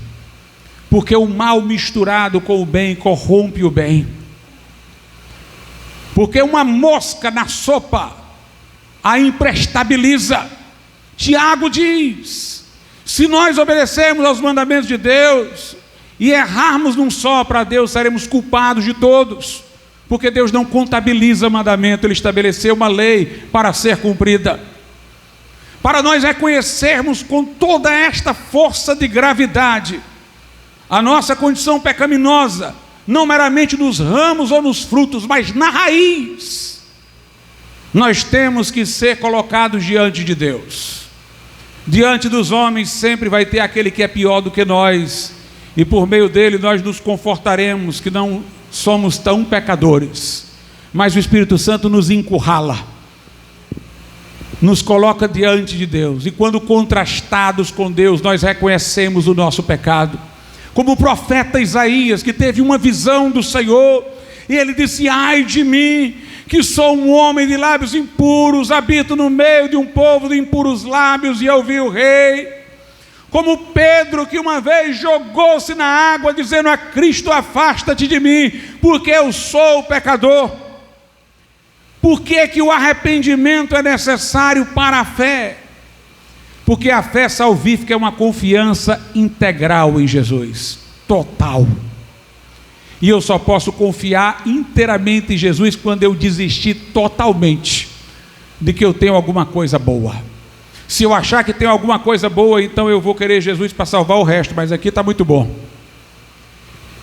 porque o mal misturado com o bem corrompe o bem. Porque uma mosca na sopa a imprestabiliza. Tiago diz: se nós obedecermos aos mandamentos de Deus e errarmos num só, para Deus seremos culpados de todos, porque Deus não contabiliza mandamento, Ele estabeleceu uma lei para ser cumprida. Para nós reconhecermos com toda esta força de gravidade a nossa condição pecaminosa, não meramente nos ramos ou nos frutos, mas na raiz. Nós temos que ser colocados diante de Deus. Diante dos homens sempre vai ter aquele que é pior do que nós, e por meio dele nós nos confortaremos que não somos tão pecadores, mas o Espírito Santo nos encurrala, nos coloca diante de Deus, e quando contrastados com Deus, nós reconhecemos o nosso pecado, como o profeta Isaías, que teve uma visão do Senhor, e ele disse: ai de mim, que sou um homem de lábios impuros, habito no meio de um povo de impuros lábios, e eu vi o rei. Como Pedro, que uma vez jogou-se na água, dizendo a Cristo: afasta-te de mim, porque eu sou pecador. Por que que o arrependimento é necessário para a fé? Porque a fé salvífica é uma confiança integral em Jesus, total. E eu só posso confiar inteiramente em Jesus quando eu desistir totalmente de que eu tenho alguma coisa boa. Se eu achar que tenho alguma coisa boa, então eu vou querer Jesus para salvar o resto, mas aqui está muito bom.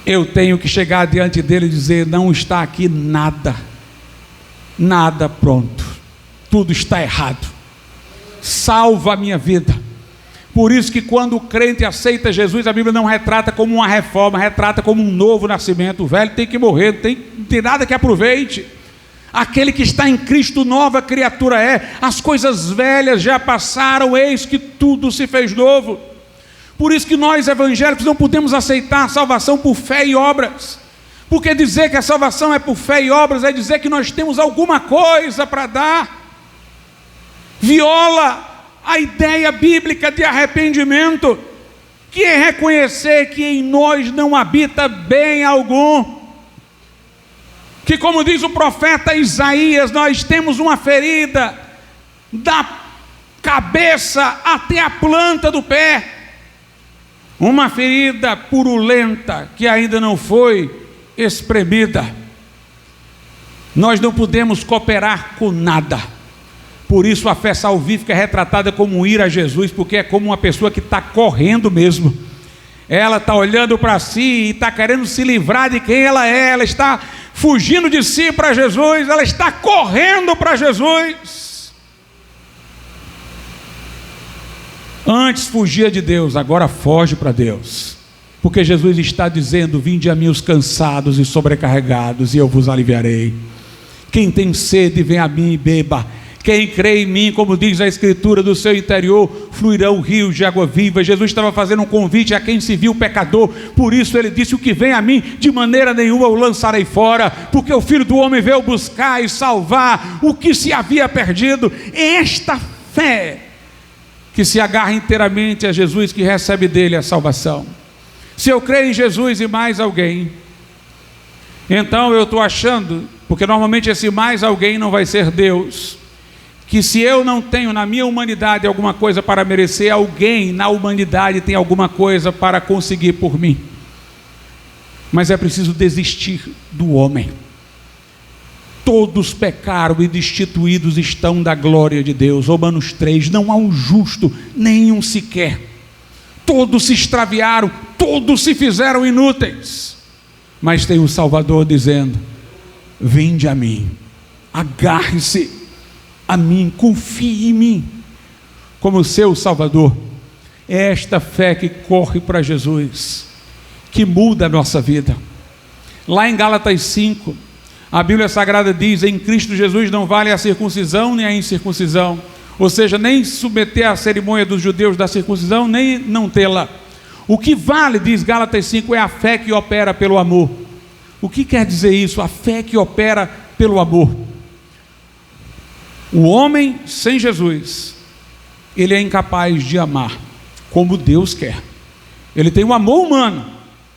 Eu tenho que chegar diante dele e dizer: não está aqui nada, nada pronto, tudo está errado, salva a minha vida. Por isso que quando o crente aceita Jesus, a Bíblia não retrata como uma reforma, retrata como um novo nascimento. O velho tem que morrer, não tem nada que aproveite. Aquele que está em Cristo, nova criatura é. As coisas velhas já passaram, eis que tudo se fez novo. Por isso que nós evangélicos não podemos aceitar a salvação por fé e obras, porque dizer que a salvação é por fé e obras é dizer que nós temos alguma coisa para dar. Viola a ideia bíblica de arrependimento, que é reconhecer que em nós não habita bem algum, que, como diz o profeta Isaías, nós temos uma ferida da cabeça até a planta do pé, uma ferida purulenta que ainda não foi espremida. Nós não podemos cooperar com nada. Por isso a fé salvífica é retratada como ir a Jesus, porque é como uma pessoa que está correndo mesmo. Ela está olhando para si e está querendo se livrar de quem ela é. Ela está fugindo de si para Jesus, ela está correndo para Jesus. Antes fugia de Deus, agora foge para Deus, porque Jesus está dizendo: vinde a mim os cansados e sobrecarregados, e eu vos aliviarei. Quem tem sede, vem a mim e beba. Quem crê em mim, como diz a Escritura, do seu interior fluirão rios de água viva. Jesus estava fazendo um convite a quem se viu pecador, por isso ele disse: o que vem a mim, de maneira nenhuma o lançarei fora, porque o Filho do Homem veio buscar e salvar o que se havia perdido. Esta fé que se agarra inteiramente a Jesus, que recebe dele a salvação. Se eu creio em Jesus e mais alguém, então eu estou achando, porque normalmente esse mais alguém não vai ser Deus, que se eu não tenho na minha humanidade alguma coisa para merecer, alguém na humanidade tem alguma coisa para conseguir por mim. Mas é preciso desistir do homem. Todos pecaram e destituídos estão da glória de Deus. Romanos 3, não há um justo, nenhum sequer. Todos se extraviaram, todos se fizeram inúteis. Mas tem um Salvador dizendo: vinde a mim, agarre-se a mim, confie em mim como seu Salvador. É esta fé que corre para Jesus, que muda a nossa vida. Lá em Gálatas 5, a Bíblia Sagrada diz: em Cristo Jesus não vale a circuncisão nem a incircuncisão, ou seja, nem submeter à cerimônia dos judeus da circuncisão, nem não tê-la. O que vale, diz Gálatas 5, é a fé que opera pelo amor. O que quer dizer isso? A fé que opera pelo amor. O homem sem Jesus, ele é incapaz de amar como Deus quer. Ele tem um amor humano,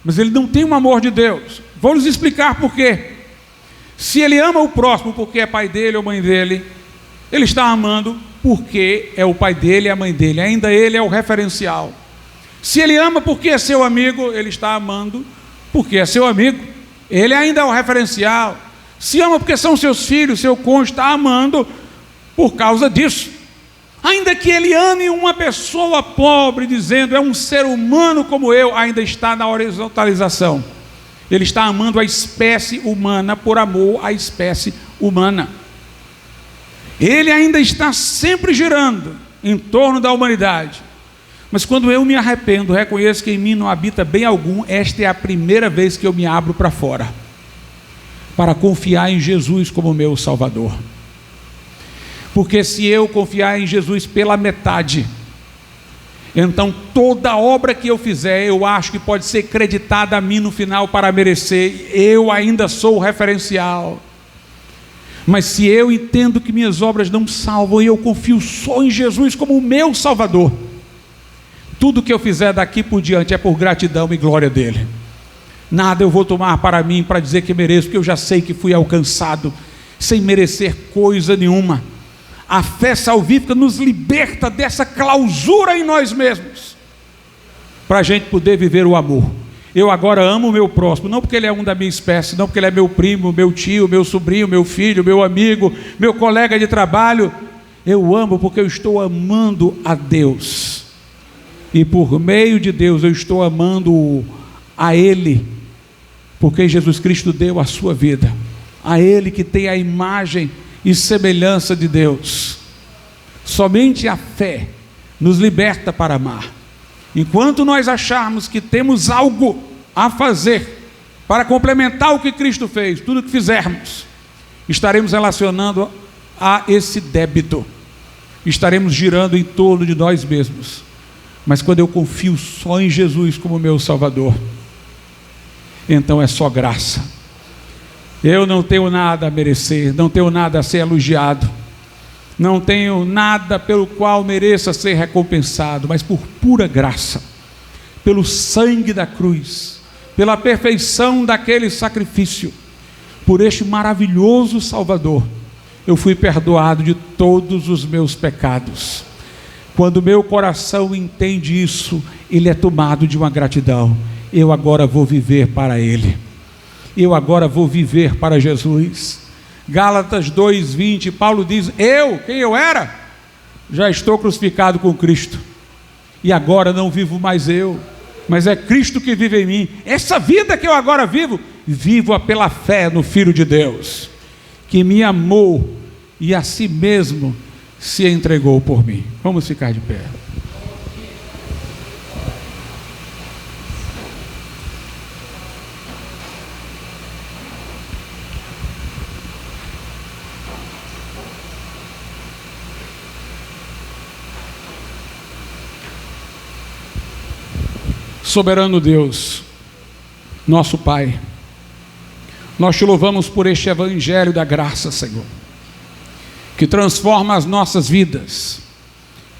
mas ele não tem um amor de Deus. Vou lhes explicar por quê. Se ele ama o próximo porque é pai dele ou mãe dele, ele está amando porque é o pai dele e a mãe dele, ainda ele é o referencial. Se ele ama porque é seu amigo, ele está amando porque é seu amigo, ele ainda é o referencial. Se ama porque são seus filhos, seu cônjuge, está amando por causa disso. Ainda que ele ame uma pessoa pobre, dizendo: é um ser humano como eu, ainda está na horizontalização. Ele está amando a espécie humana por amor à espécie humana. Ele ainda está sempre girando em torno da humanidade. Mas quando eu me arrependo, reconheço que em mim não habita bem algum, esta é a primeira vez que eu me abro para fora, para confiar em Jesus como meu Salvador. Porque se eu confiar em Jesus pela metade, então toda obra que eu fizer, eu acho que pode ser creditada a mim no final para merecer, eu ainda sou o referencial. Mas se eu entendo que minhas obras não salvam, e eu confio só em Jesus como o meu Salvador, tudo que eu fizer daqui por diante é por gratidão e glória dele. Nada eu vou tomar para mim para dizer que mereço, porque eu já sei que fui alcançado sem merecer coisa nenhuma. A fé salvífica nos liberta dessa clausura em nós mesmos, para a gente poder viver o amor. Eu agora amo o meu próximo, não porque ele é um da minha espécie, não porque ele é meu primo, meu tio, meu sobrinho, meu filho, meu amigo, meu colega de trabalho. Eu amo porque eu estou amando a Deus, e por meio de Deus eu estou amando a Ele, porque Jesus Cristo deu a sua vida, a Ele que tem a imagem e semelhança de Deus. Somente a fé nos liberta para amar. Enquanto nós acharmos que temos algo a fazer para complementar o que Cristo fez, tudo que fizermos, estaremos relacionando a esse débito, estaremos girando em torno de nós mesmos. Mas quando eu confio só em Jesus como meu Salvador, então é só graça. Eu não tenho nada a merecer, não tenho nada a ser elogiado, não tenho nada pelo qual mereça ser recompensado, mas por pura graça, pelo sangue da cruz, pela perfeição daquele sacrifício, por este maravilhoso Salvador, eu fui perdoado de todos os meus pecados. Quando meu coração entende isso, ele é tomado de uma gratidão. Eu agora vou viver para Ele, eu agora vou viver para Jesus. Gálatas 2:20, Paulo diz: quem eu era, já estou crucificado com Cristo, e agora não vivo mais eu, mas é Cristo que vive em mim. Essa vida que eu agora vivo, vivo-a pela fé no Filho de Deus, que me amou e a si mesmo se entregou por mim. Vamos ficar de pé. Soberano Deus, nosso Pai, nós te louvamos por este evangelho da graça, Senhor, que transforma as nossas vidas,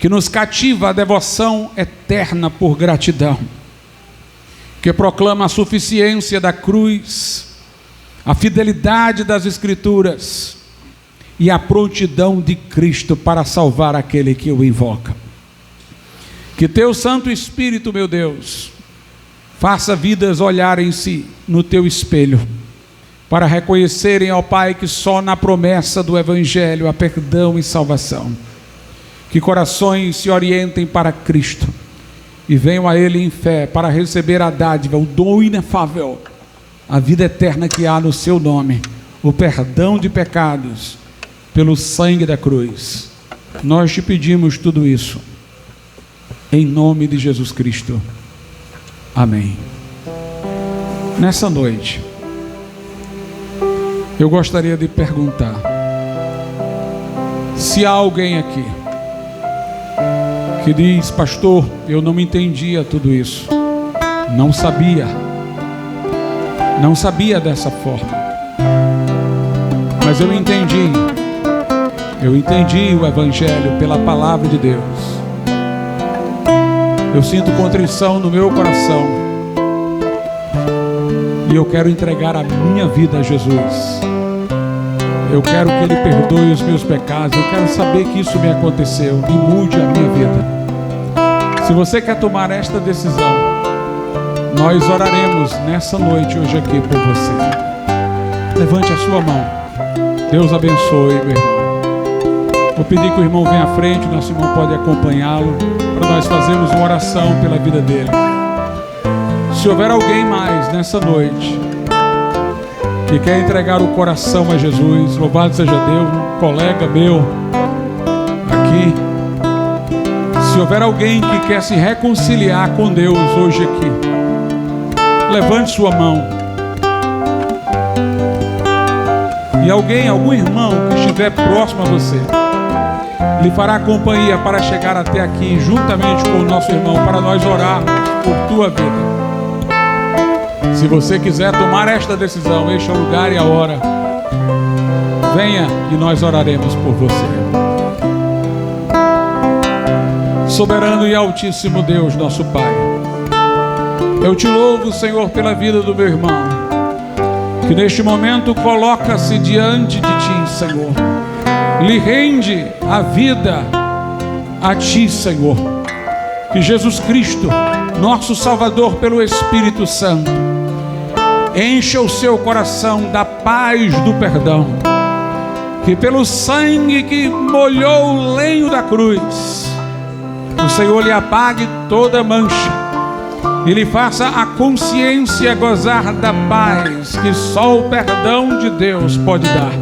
que nos cativa a devoção eterna por gratidão, que proclama a suficiência da cruz, a fidelidade das Escrituras e a prontidão de Cristo para salvar aquele que o invoca. Que teu Santo Espírito, meu Deus, faça vidas olharem-se no teu espelho, para reconhecerem, ó Pai, que só na promessa do Evangelho há perdão e salvação. Que corações se orientem para Cristo e venham a Ele em fé para receber a dádiva, o dom inefável, a vida eterna que há no seu nome, o perdão de pecados pelo sangue da cruz. Nós te pedimos tudo isso em nome de Jesus Cristo. Amém. Nessa noite, eu gostaria de perguntar se há alguém aqui que diz: pastor, eu não entendia tudo isso, não sabia dessa forma, mas eu entendi o Evangelho pela palavra de Deus. Eu sinto contrição no meu coração e eu quero entregar a minha vida a Jesus. Eu quero que Ele perdoe os meus pecados. Eu quero saber que isso me aconteceu e mude a minha vida. Se você quer tomar esta decisão, nós oraremos nessa noite hoje aqui por você. Levante a sua mão. Deus abençoe, meu irmão. Vou pedir que o irmão venha à frente, o nosso irmão pode acompanhá-lo, para nós fazermos uma oração pela vida dele. Se houver alguém mais nessa noite que quer entregar o coração a Jesus, louvado seja Deus, colega meu aqui. Se houver alguém que quer se reconciliar com Deus hoje aqui, levante sua mão. E algum irmão que estiver próximo a você, lhe fará companhia para chegar até aqui, juntamente com o nosso irmão, para nós orarmos por tua vida. Se você quiser tomar esta decisão, este é o lugar e a hora. Venha e nós oraremos por você. Soberano e altíssimo Deus, nosso Pai, eu te louvo, Senhor, pela vida do meu irmão, que neste momento coloca-se diante de ti, Senhor. Lhe rende a vida a ti, Senhor. Que Jesus Cristo, nosso Salvador, pelo Espírito Santo, encha o seu coração da paz do perdão. Que pelo sangue que molhou o lenho da cruz, o Senhor lhe apague toda mancha e lhe faça a consciência gozar da paz que só o perdão de Deus pode dar.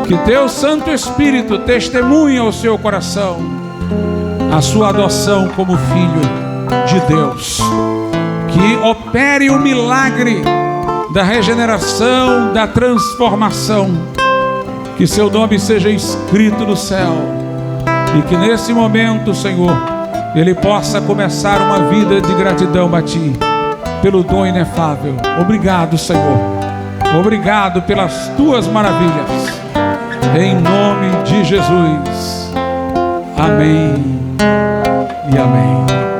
Que teu Santo Espírito testemunhe ao seu coração a sua adoção como filho de Deus. Que opere o milagre da regeneração, da transformação. Que seu nome seja escrito no céu. E que nesse momento, Senhor, ele possa começar uma vida de gratidão a ti, pelo dom inefável. Obrigado, Senhor. Obrigado pelas tuas maravilhas. Em nome de Jesus. Amém e amém.